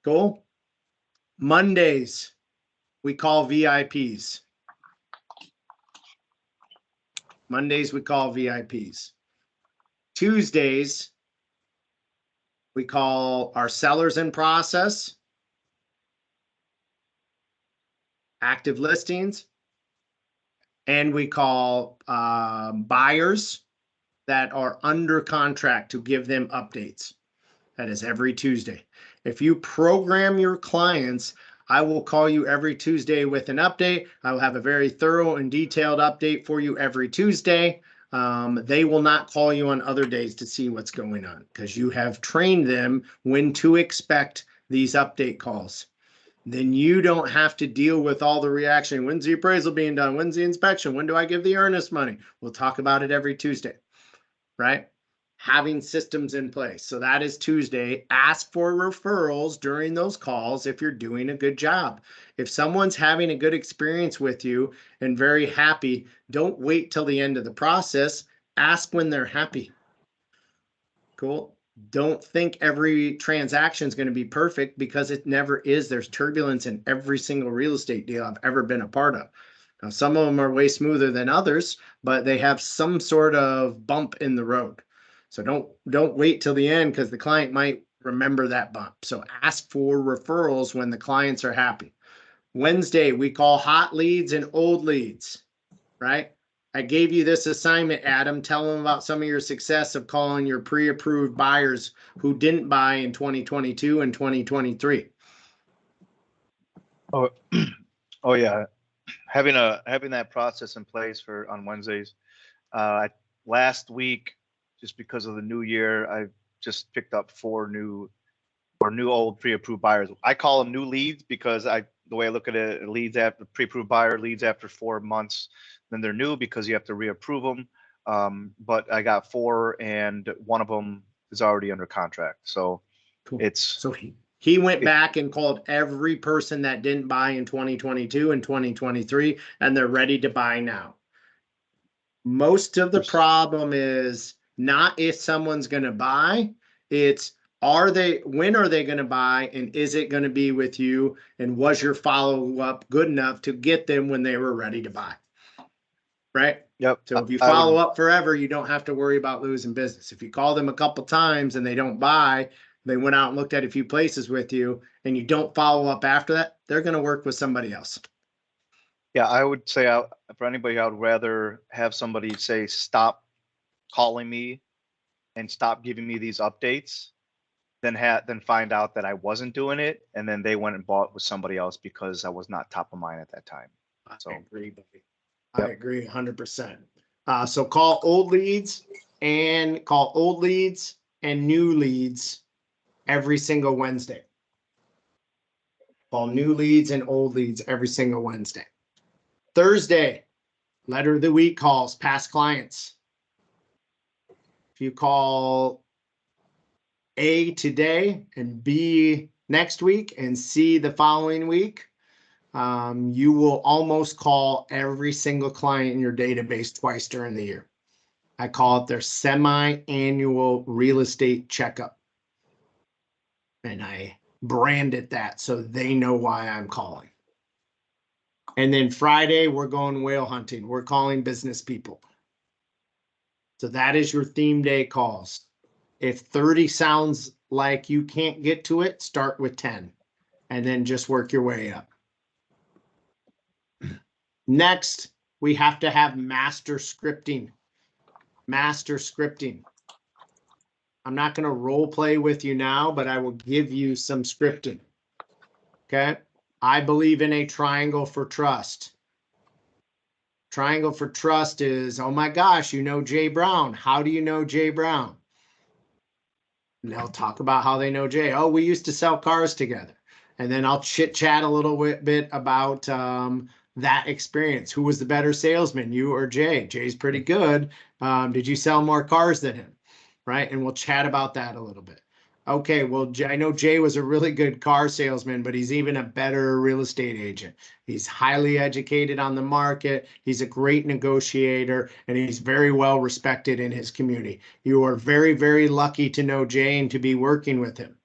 Cool. Mondays, we call VIPs. Mondays, we call VIPs. Tuesdays, we call our sellers in process, active listings, and we call buyers that are under contract to give them updates. That is every Tuesday. If you program your clients, I will call you every Tuesday with an update. I will have a very thorough and detailed update for you every Tuesday. They will not call you on other days to see what's going on, because you have trained them when to expect these update calls. Then you don't have to deal with all the reaction. When's the appraisal being done? When's the inspection? When do I give the earnest money? We'll talk about it every Tuesday. right? Having systems in place. So that is Tuesday. Ask for referrals during those calls if you're doing a good job. If someone's having a good experience with you and very happy, don't wait till the end of the process. Ask when they're happy. Cool. Don't think every transaction is going to be perfect, because it never is. There's turbulence in every single real estate deal I've ever been a part of. Now, some of them are way smoother than others, but they have some sort of bump in the road. So don't wait till the end, because the client might remember that bump. So ask for referrals when the clients are happy. Wednesday, we call hot leads and old leads, right? I gave you this assignment, Adam. Tell them about some of your success of calling your pre-approved buyers who didn't buy in 2022 and 2023. Oh, oh yeah. Having that process in place for on Wednesdays. Last week, just because of the new year, I just picked up 4 new old pre-approved buyers. I call them new leads because the way I look at it, leads after pre-approved buyer, leads after 4 months, then they're new because you have to reapprove them. But I got 4, and one of them is already under contract. So Cool. it's he went back and called every person that didn't buy in 2022 and 2023, and they're ready to buy now. Most of the problem is not if someone's going to buy, it's when are they going to buy, and is it going to be with you, and was your follow-up good enough to get them when they were ready to buy, right? Yep. So if you follow up forever, you don't have to worry about losing business. If you call them a couple times and they don't buy, they went out and looked at a few places with you, and you don't follow up after that, they're going to work with somebody else. Yeah, I would say for anybody, I would rather have somebody say, stop calling me and stop giving me these updates than find out that I wasn't doing it, and then they went and bought with somebody else because I was not top of mind at that time. So I agree, buddy. I agree 100%. So call old leads and new leads every single Wednesday. Call new leads and old leads every single Wednesday. Thursday, letter of the week calls, past clients. If you call A today and B next week and C the following week, you will almost call every single client in your database twice during the year. I call it their semi-annual real estate checkup. And I brand it that so they know why I'm calling. And then Friday, we're going whale hunting. We're calling business people. So that is your theme day calls. If 30 sounds like you can't get to it, start with 10 and then just work your way up. Next, we have to have master scripting. Master scripting. I'm not going to role play with you now, but I will give you some scripting. Okay. I believe in a triangle for trust. Triangle for trust is, oh my gosh, you know Jay Brown. How do you know Jay Brown? And they'll talk about how they know Jay. Oh, we used to sell cars together. And then I'll chit chat a little bit about that experience. Who was the better salesman, you or Jay? Jay's pretty good. Did you sell more cars than him? Right? And we'll chat about that a little bit. Okay, well, I know Jay was a really good car salesman, but he's even a better real estate agent. He's highly educated on the market. He's a great negotiator, and he's very well respected in his community. You are very, very lucky to know Jay and to be working with him,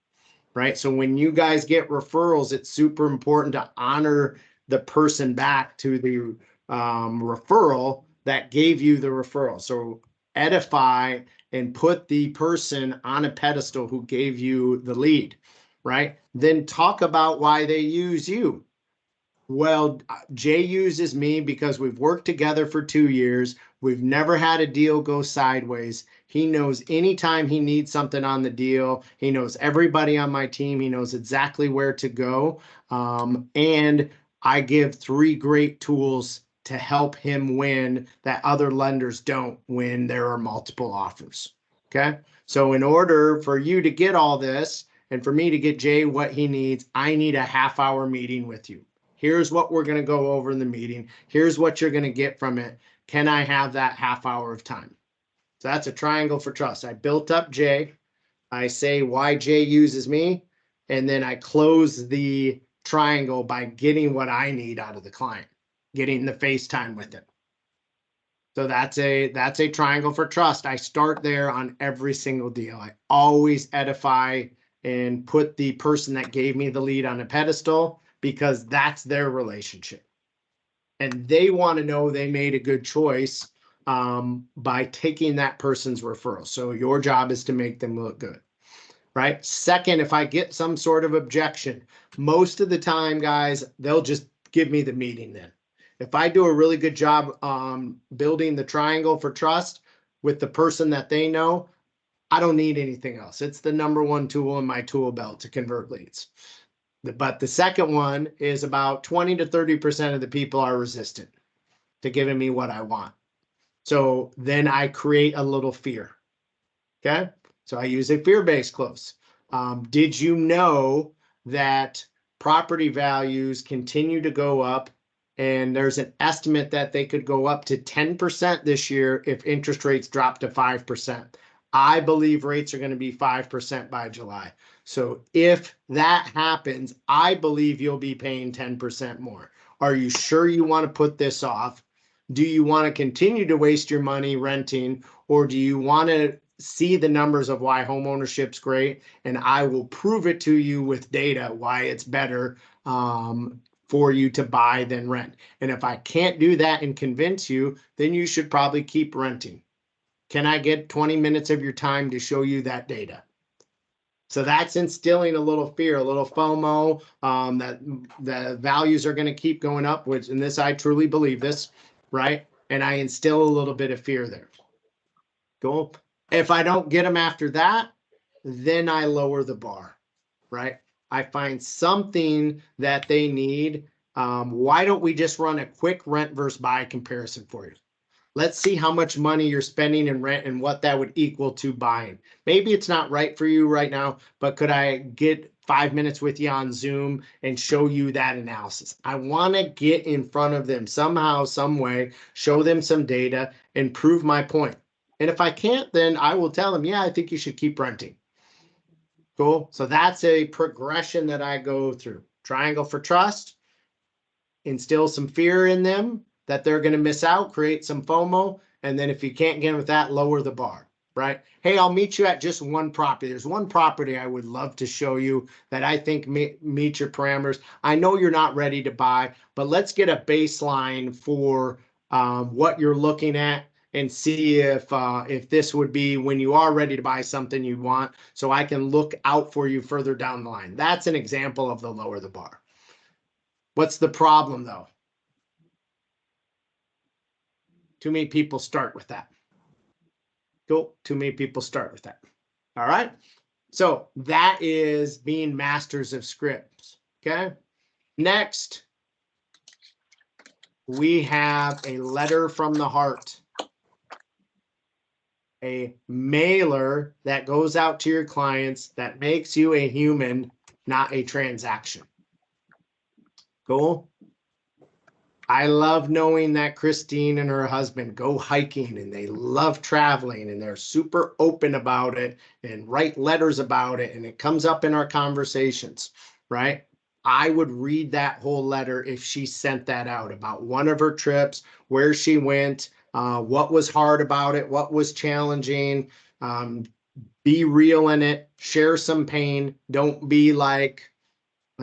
right? So when you guys get referrals, it's super important to honor the person back to the referral that gave you the referral. So edify and put the person on a pedestal who gave you the lead, right? Then talk about why they use you. Well, Jay uses me because we've worked together for 2 years. We've never had a deal go sideways. He knows anytime he needs something on the deal. He knows everybody on my team. He knows exactly where to go. And I give 3 great tools to help him win that other lenders don't when there are multiple offers. Okay. So in order for you to get all this and for me to get Jay what he needs, I need a half-hour meeting with you. Here's what we're going to go over in the meeting. Here's what you're going to get from it. Can I have that half hour of time? So that's a triangle for trust. I built up Jay. I say why Jay uses me, and then I close the triangle by getting what I need out of the client, getting the FaceTime with it. So that's a triangle for trust. I start there on every single deal. I always edify and put the person that gave me the lead on a pedestal because that's their relationship. And they want to know they made a good choice by taking that person's referral. So your job is to make them look good, right? Second, if I get some sort of objection, most of the time, guys, they'll just give me the meeting then. If I do a really good job building the triangle for trust with the person that they know, I don't need anything else. It's the number one tool in my tool belt to convert leads. But the second one is about 20 to 30% of the people are resistant to giving me what I want. So then I create a little fear. Okay. So I use a fear-based close. Did you know that property values continue to go up? And there's an estimate that they could go up to 10% this year if interest rates drop to 5%. I believe rates are going to be 5% by July. So if that happens, I believe you'll be paying 10% more. Are you sure you want to put this off? Do you want to continue to waste your money renting, or do you want to see the numbers of why homeownership's great? And I will prove it to you with data why it's better for you to buy than rent. And if I can't do that and convince you, then you should probably keep renting. Can I get 20 minutes of your time to show you that data? So that's instilling a little fear, a little FOMO, that the values are going to keep going up, which in this, I truly believe this, right? And I instill a little bit of fear there. Cool. If I don't get them after that, then I lower the bar, right? I find something that they need. Why don't we just run a quick rent versus buy comparison for you? Let's see how much money you're spending in rent and what that would equal to buying. Maybe it's not right for you right now, but could I get 5 minutes with you on Zoom and show you that analysis? I want to get in front of them somehow, some way, show them some data and prove my point. And if I can't, then I will tell them, yeah, I think you should keep renting. Cool. So that's a progression that I go through. Triangle for trust, instill some fear in them that they're going to miss out, create some FOMO. And then if you can't get with that, lower the bar, right? Hey, I'll meet you at just one property. There's one property I would love to show you that I think meet your parameters. I know you're not ready to buy, but let's get a baseline for what you're looking at and see if this would be when you are ready to buy something you want, so I can look out for you further down the line. That's an example of the lower the bar. What's the problem though? Too many people start with that. Cool. Too many people start with that. All right. So that is being masters of scripts. Okay. Next, we have a letter from the heart. A mailer that goes out to your clients that makes you a human, not a transaction. Cool. I love knowing that Christine and her husband go hiking and they love traveling and they're super open about it and write letters about it. And it comes up in our conversations, right? I would read that whole letter if she sent that out about one of her trips, where she went, what was hard about it, what was challenging, be real in it, share some pain. Don't be like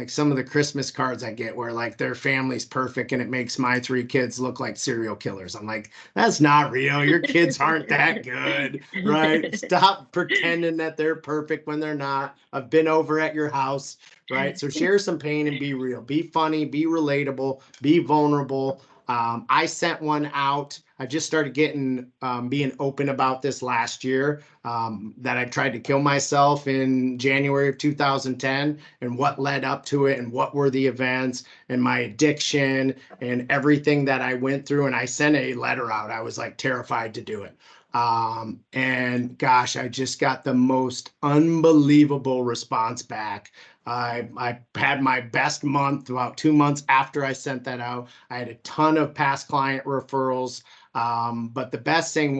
some of the Christmas cards I get where like their family's perfect and it makes my 3 kids look like serial killers. I'm like, that's not real. Your kids aren't that good, right? Stop pretending that they're perfect when they're not. I've been over at your house, right? So share some pain and be real, be funny, be relatable, be vulnerable. I sent one out. I just started getting being open about this last year, that I tried to kill myself in January of 2010 and what led up to it and what were the events and my addiction and everything that I went through. And I sent a letter out. I was like terrified to do it. And gosh, I just got the most unbelievable response back. I had my best month about 2 months after I sent that out. I had a ton of past client referrals. But the best thing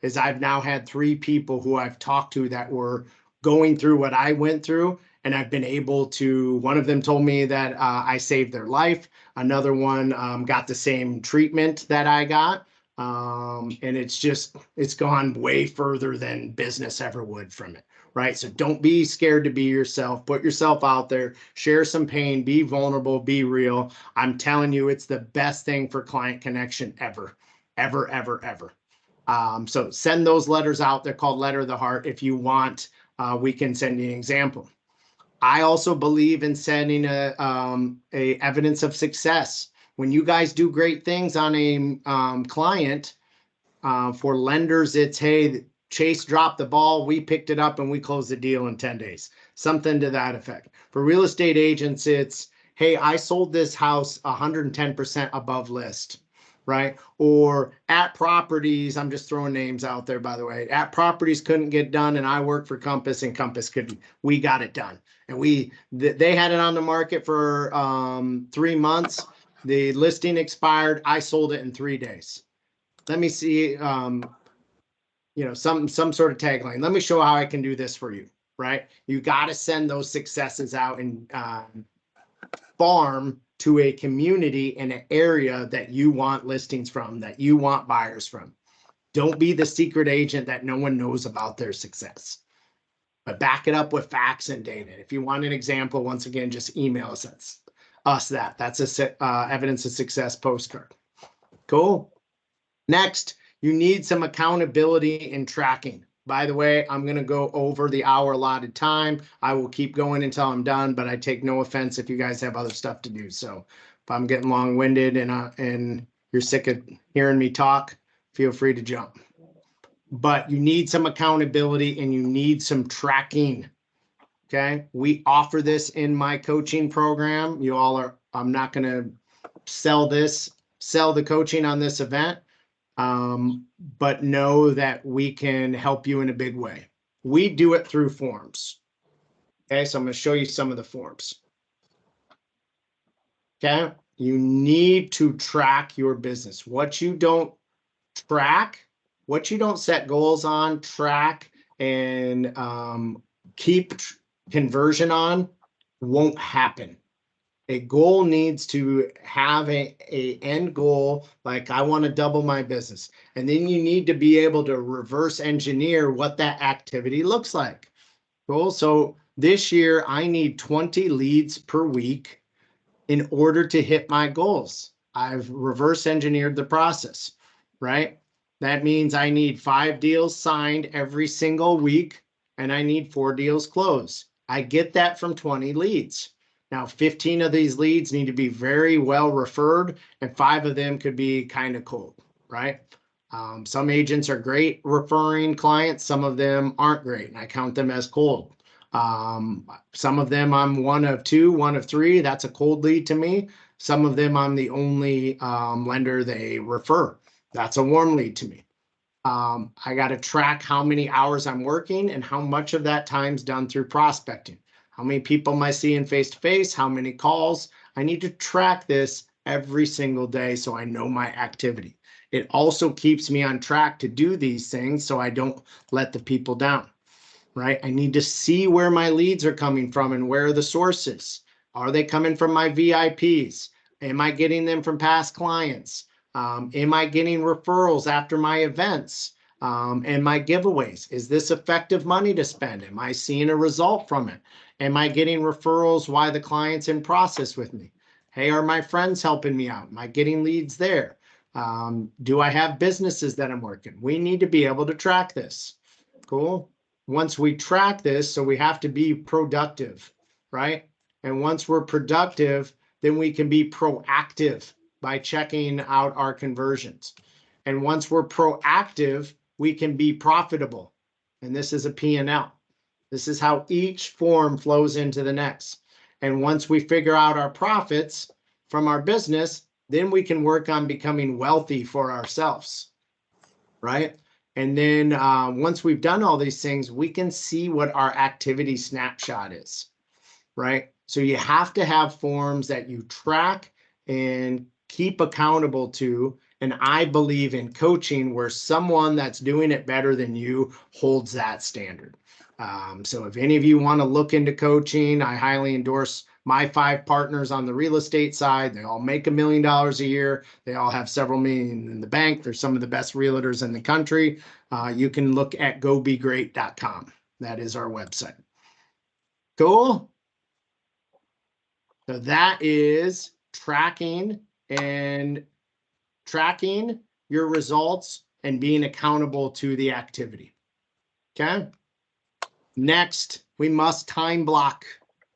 is I've now had 3 people who I've talked to that were going through what I went through. And I've been able to, one of them told me that I saved their life. Another one got the same treatment that I got. And it's gone way further than business ever would from it, right? So don't be scared to be yourself. Put yourself out there, share some pain, be vulnerable, be real. I'm telling you, it's the best thing for client connection ever, ever, ever, ever. So send those letters out. They're called Letter of the Heart. If you want, we can send you an example. I also believe in sending a evidence of success. When you guys do great things on a client, for lenders, it's, hey, Chase dropped the ball, we picked it up and we closed the deal in 10 days. Something to that effect. For real estate agents, it's, hey, I sold this house 110% above list, right? Or at properties, I'm just throwing names out there, by the way, at properties couldn't get done and I worked for Compass and Compass we got it done. And they had it on the market for 3 months. The listing expired. I sold it in 3 days. Let me see, some sort of tagline. Let me show how I can do this for you, right? You got to send those successes out and farm to a community in an area that you want listings from, that you want buyers from. Don't be the secret agent that no one knows about their success. But back it up with facts and data. If you want an example, once again, just email us that. That's a evidence of success postcard. Cool. Next, you need some accountability and tracking. By the way, I'm going to go over the hour allotted time. I will keep going until I'm done, but I take no offense if you guys have other stuff to do. So if I'm getting long-winded and you're sick of hearing me talk, feel free to jump. But you need some accountability and you need some tracking. Okay. We offer this in my coaching program. I'm not going to sell the coaching on this event. But know that we can help you in a big way. We do it through forms. Okay. So I'm going to show you some of the forms. Okay. You need to track your business. What you don't track, what you don't set goals on, track and keep conversion on won't happen. A goal needs to have a end goal, like I want to double my business. And then you need to be able to reverse engineer what that activity looks like. Cool. So this year I need 20 leads per week in order to hit my goals. I've reverse engineered the process, right? That means I need 5 deals signed every single week and I need 4 deals closed. I get that from 20 leads. Now, 15 of these leads need to be very well referred and 5 of them could be kind of cold, right? Some agents are great referring clients. Some of them aren't great and I count them as cold. Some of them I'm 1 of 2, 1 of 3. That's a cold lead to me. Some of them I'm the only lender they refer. That's a warm lead to me. I got to track how many hours I'm working and how much of that time's done through prospecting. How many people am I seeing face-to-face? How many calls? I need to track this every single day so I know my activity. It also keeps me on track to do these things so I don't let the people down, right? I need to see where my leads are coming from and where are the sources. Are they coming from my VIPs? Am I getting them from past clients? Am I getting referrals after my events and my giveaways? Is this effective money to spend? Am I seeing a result from it? Am I getting referrals while the client's in process with me? Hey, are my friends helping me out? Am I getting leads there? Do I have businesses that I'm working? We need to be able to track this. Cool. Once we track this, so we have to be productive, right? And once we're productive, then we can be proactive by checking out our conversions. And once we're proactive, we can be profitable. And this is a P&L. This is how each form flows into the next. And once we figure out our profits from our business, then we can work on becoming wealthy for ourselves, right? And then once we've done all these things, we can see what our activity snapshot is, right? So you have to have forms that you track and keep accountable to. And I believe in coaching where someone that's doing it better than you holds that standard. So if any of you want to look into coaching, I highly endorse my 5 partners on the real estate side. They all make $1 million a year. They all have several million in the bank. They're some of the best realtors in the country. You can look at gobegreat.com. That is our website. Cool. So that is tracking your results and being accountable to the activity. Okay. Next, we must time block.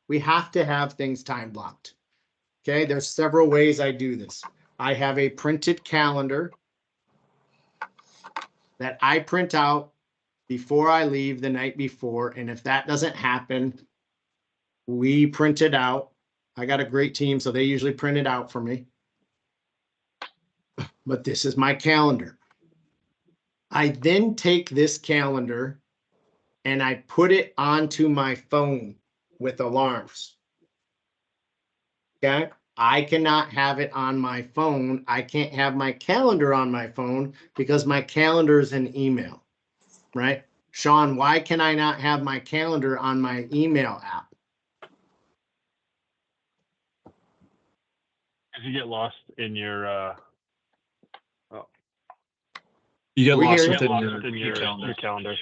We have to have things time blocked. Okay. There's several ways I do this. I have a printed calendar that I print out before I leave the night before. And if that doesn't happen, we print it out. I got a great team, so they usually print it out for me. But this is my calendar. I then take this calendar and I put it onto my phone with alarms. Okay. I cannot have it on my phone. I can't have my calendar on my phone because my calendar is an email, right? Sean, why can I not have my calendar on my email app? If you get lost in your You get We lost hear within your calendar.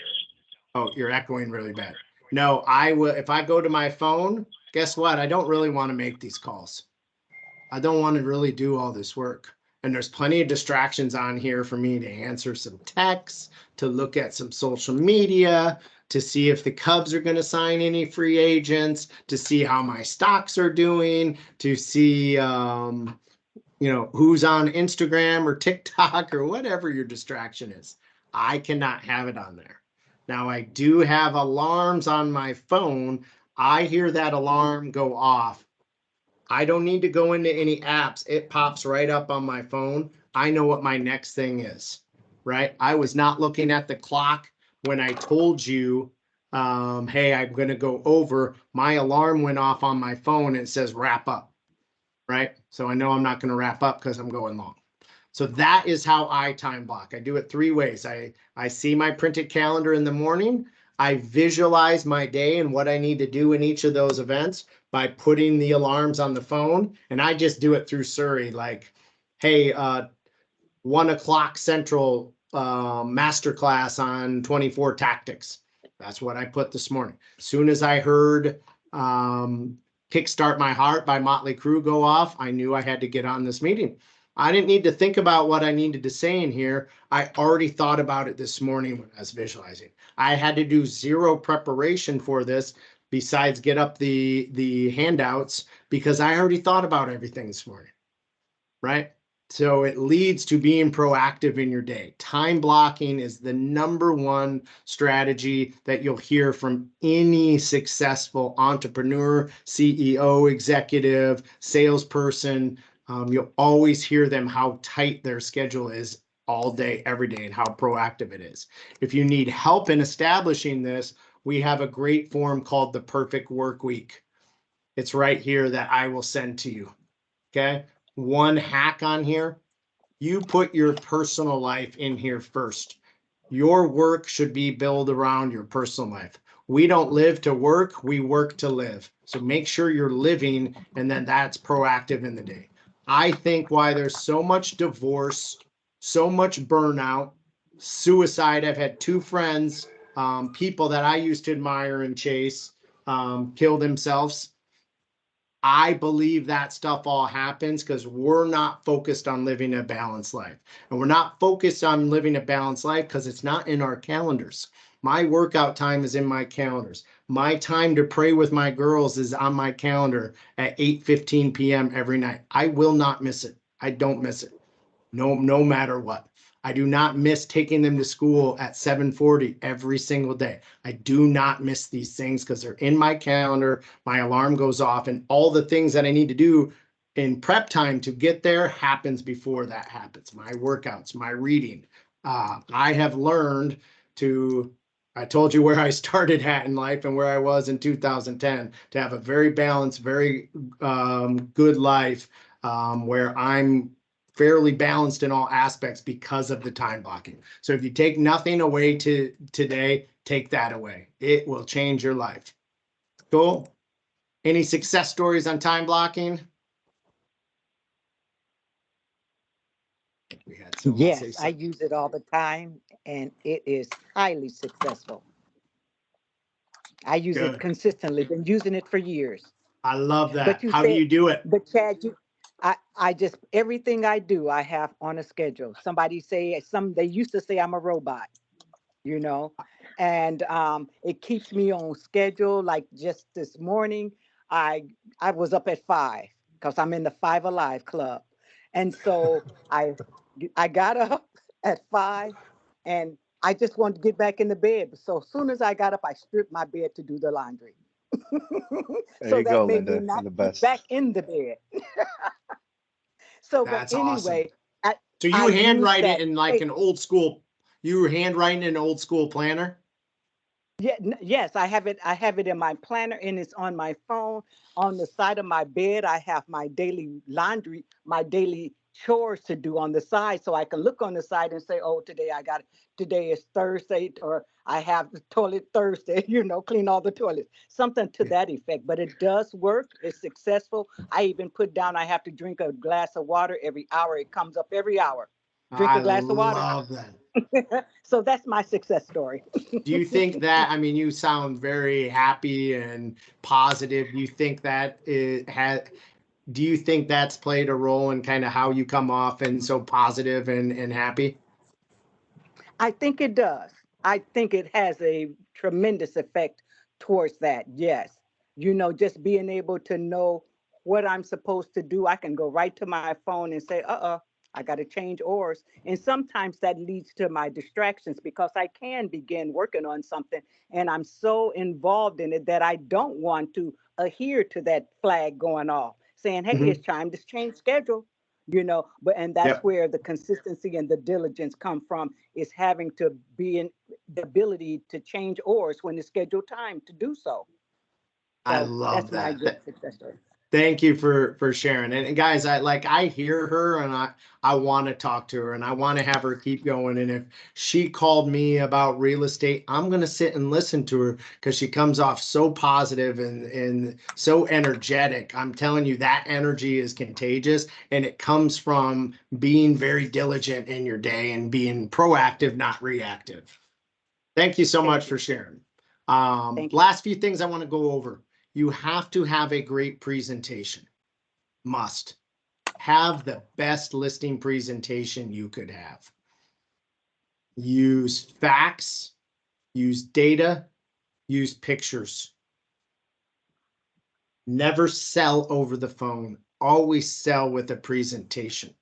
Oh, you're echoing really bad. No, I will. If I go to my phone, guess what? I don't really want to make these calls. I don't want to really do all this work. And there's plenty of distractions on here for me to answer some texts, to look at some social media, to see if the Cubs are going to sign any free agents, to see how my stocks are doing, to see, who's on Instagram or TikTok or whatever your distraction is. I cannot have it on there. Now, I do have alarms on my phone. I hear that alarm go off. I don't need to go into any apps. It pops right up on my phone. I know what my next thing is, right? I was not looking at the clock when I told you, hey, I'm going to go over. My alarm went off on my phone and it says wrap up, right? So I know I'm not going to wrap up because I'm going long. So that is how I time block. I do it 3 ways. I see my printed calendar in the morning. I visualize my day and what I need to do in each of those events by putting the alarms on the phone. And I just do it through Surrey, like, hey, 1 o'clock Central masterclass on 24 tactics. That's what I put this morning. As soon as I heard Kickstart My Heart by Motley Crue go off, I knew I had to get on this meeting. I didn't need to think about what I needed to say in here. I already thought about it this morning when I was visualizing. I had to do 0 preparation for this besides get up the handouts because I already thought about everything this morning, right? So it leads to being proactive in your day. Time blocking is the #1 strategy that you'll hear from any successful entrepreneur, CEO, executive, salesperson. You'll always hear them how tight their schedule is all day, every day, and how proactive it is. If you need help in establishing this, we have a great form called the Perfect Work Week. It's right here that I will send to you. Okay. 1 hack on here. You put your personal life in here first. Your work should be built around your personal life. We don't live to work. We work to live. So make sure you're living, and then that's proactive in the day. I think why there's so much divorce, so much burnout, suicide. I've had 2 friends, people that I used to admire and chase, kill themselves. I believe that stuff all happens because we're not focused on living a balanced life. And we're not focused on living a balanced life because it's not in our calendars. My workout time is in my calendars. My time to pray with my girls is on my calendar at 8:15 p.m. every night. I will not miss it. I don't miss it. No matter what. I do not miss taking them to school at 7:40 every single day. I do not miss these things because they're in my calendar. My alarm goes off and all the things that I need to do in prep time to get there happens before that happens. My workouts, my reading, I have learned to, I told you where I started at in life and where I was in 2010, to have a very balanced, very good life where I'm fairly balanced in all aspects because of the time blocking. So if you take nothing away to today, take that away. It will change your life. Cool. Any success stories on time blocking? We had someone say Yes, I something. use it all the time and it is highly successful. I use it Good. consistently, been using it for years. I love that. But you How do said, you do it? but Chad, I just, everything I do, I have on a schedule. Somebody say, they used to say I'm a robot, you know, and it keeps me on schedule. Like just this morning, I was up at 5 because I'm in the 5 Alive Club. And so I got up at 5 and I just wanted to get back in the bed. So as soon as I got up, I stripped my bed to do the laundry. There So you that go, made me Linda. not You're the get best. back in the bed. So, but That's awesome. anyway, So I you use handwrite it that. in like an old school, you were handwriting in an old school planner? Yeah, yes, I have it. I have it in my planner and it's on my phone. On the side of my bed, I have my daily laundry, my daily chores to do on the side. So I can look on the side and say, oh, today is Thursday, or I have the toilet Thursday, clean all the toilets, something to that effect. But it does work. It's successful. I even put down, I have to drink a glass of water every hour. It comes up every hour. Drink I a glass of water. love that. So that's my success story. Do you think that, I mean, you sound very happy and positive. Do you think that do you think that's played a role in kind of how you come off and so positive and happy? I think it does. I think it has a tremendous effect towards that. Yes. Just being able to know what I'm supposed to do. I can go right to my phone and say, I got to change oars. And sometimes that leads to my distractions because I can begin working on something and I'm so involved in it that I don't want to adhere to that flag going off saying, hey, Mhm. it's time to change schedule. And that's Yep. where the consistency and the diligence come from, is having to be in the ability to change oars when it's scheduled time to do so. I So love that's my that. good success story. Thank you for sharing. And guys, I hear her and I want to talk to her and I want to have her keep going. And if she called me about real estate, I'm going to sit and listen to her because she comes off so positive and so energetic. I'm telling you, that energy is contagious and it comes from being very diligent in your day and being proactive, not reactive. Thank you so much for sharing. Thank you. Last few things I want to go over. You have to have a great presentation. Must have the best listing presentation you could have. Use facts, use data, use pictures. Never sell over the phone. Always sell with a presentation.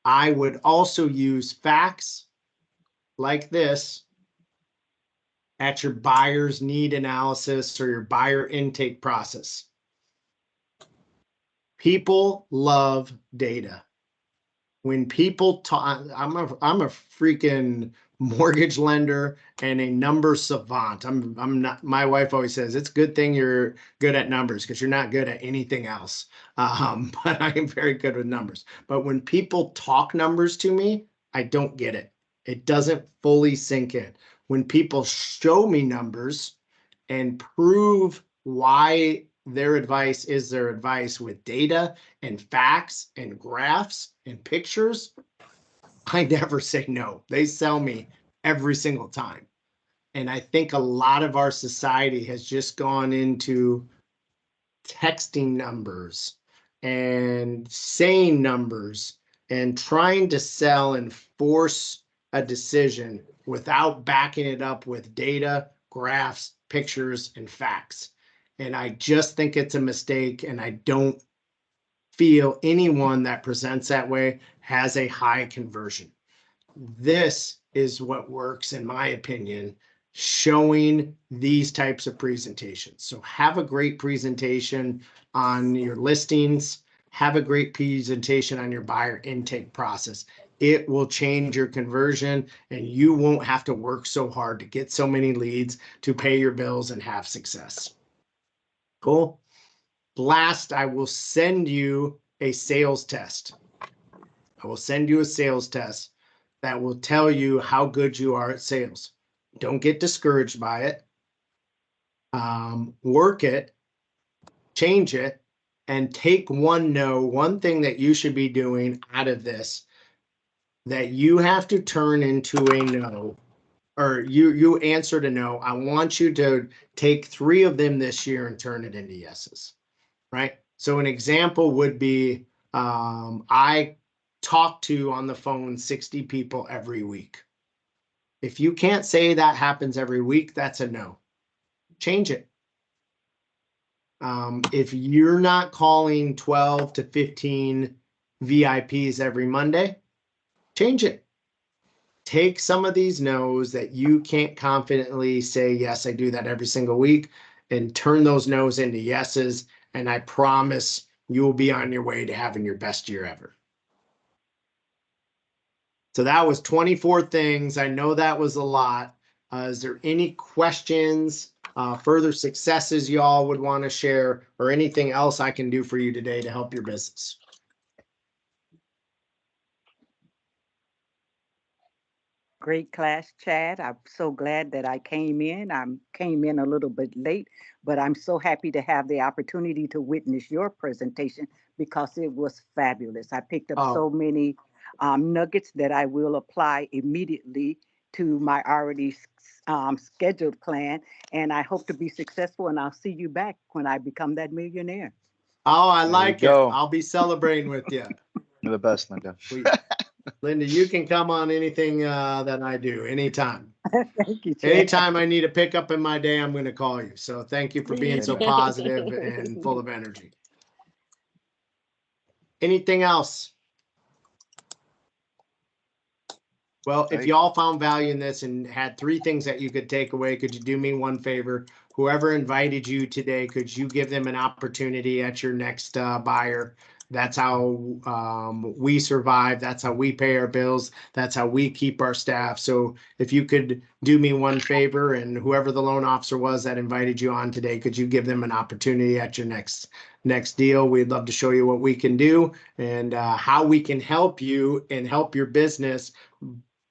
I would also use facts like this at your buyer's need analysis or your buyer intake process. People love data. When people talk, I'm a freaking mortgage lender and a number savant. I'm not, my wife always says it's a good thing you're good at numbers because you're not good at anything else. But I am very good with numbers. But when people talk numbers to me, I don't get it. It doesn't fully sink in. When people show me numbers and prove why their advice is their advice with data and facts and graphs and pictures, I never say no. They sell me every single time. And I think a lot of our society has just gone into texting numbers and saying numbers and trying to sell and force a decision without backing it up with data, graphs, pictures, and facts. And I just think it's a mistake. And I don't feel anyone that presents that way has a high conversion. This is what works, in my opinion, showing these types of presentations. So have a great presentation on your listings, have a great presentation on your buyer intake process. It will change your conversion and you won't have to work so hard to get so many leads to pay your bills and have success. Cool. Last, I will send you a sales test. I will send you a sales test that will tell you how good you are at sales. Don't get discouraged by it. Work it, change it, and take one thing that you should be doing out of this that you have to turn into a no, or you answered a no. I want you to take 3 of them this year and turn it into yeses, right? So an example would be, I talk to on the phone 60 people every week. If you can't say that happens every week, that's a no. Change it. If you're not calling 12 to 15 VIPs every Monday, change it. Take some of these no's that you can't confidently say, yes, I do that every single week, and turn those no's into yeses. And I promise you will be on your way to having your best year ever. So that was 24 things. I know that was a lot. Is there any questions, further successes y'all would want to share, or anything else I can do for you today to help your business? Great class, Chad. I'm so glad that I came in. I came in a little bit late, but I'm so happy to have the opportunity to witness your presentation because it was fabulous. I picked up so many nuggets that I will apply immediately to my already scheduled plan, and I hope to be successful, and I'll see you back when I become that millionaire. Oh, I There like you it. go. I'll be celebrating with you. You're the best, Linda. Linda, you can come on anything that I do, anytime. Thank you, Chad. Anytime I need a pickup in my day, I'm going to call you. So thank you for being so positive and full of energy. Anything else? Well, if y'all found value in this and had 3 things that you could take away, could you do me one favor? Whoever invited you today, could you give them an opportunity at your next buyer? That's how we survive. That's how we pay our bills. That's how we keep our staff. So if you could do me one favor, and whoever the loan officer was that invited you on today, could you give them an opportunity at your next deal? We'd love to show you what we can do and how we can help you and help your business,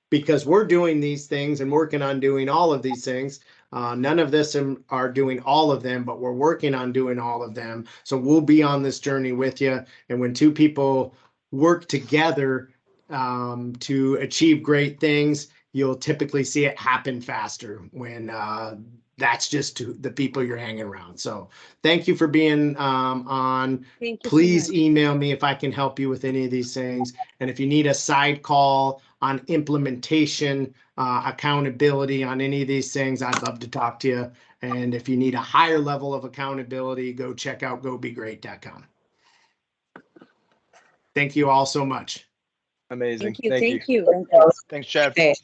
because we're doing these things and working on doing all of these things. None of us are doing all of them, but we're working on doing all of them. So we'll be on this journey with you. And when 2 people work together to achieve great things, you'll typically see it happen faster when that's just the people you're hanging around. So thank you for being on. Thank you. Please email me if I can help you with any of these things. And if you need a side call on implementation, accountability on any of these things, I'd love to talk to you. And if you need a higher level of accountability, go check out gobegreat.com. Thank you all so much. Amazing. Thank you. Thank you. Thanks, Chad. Okay.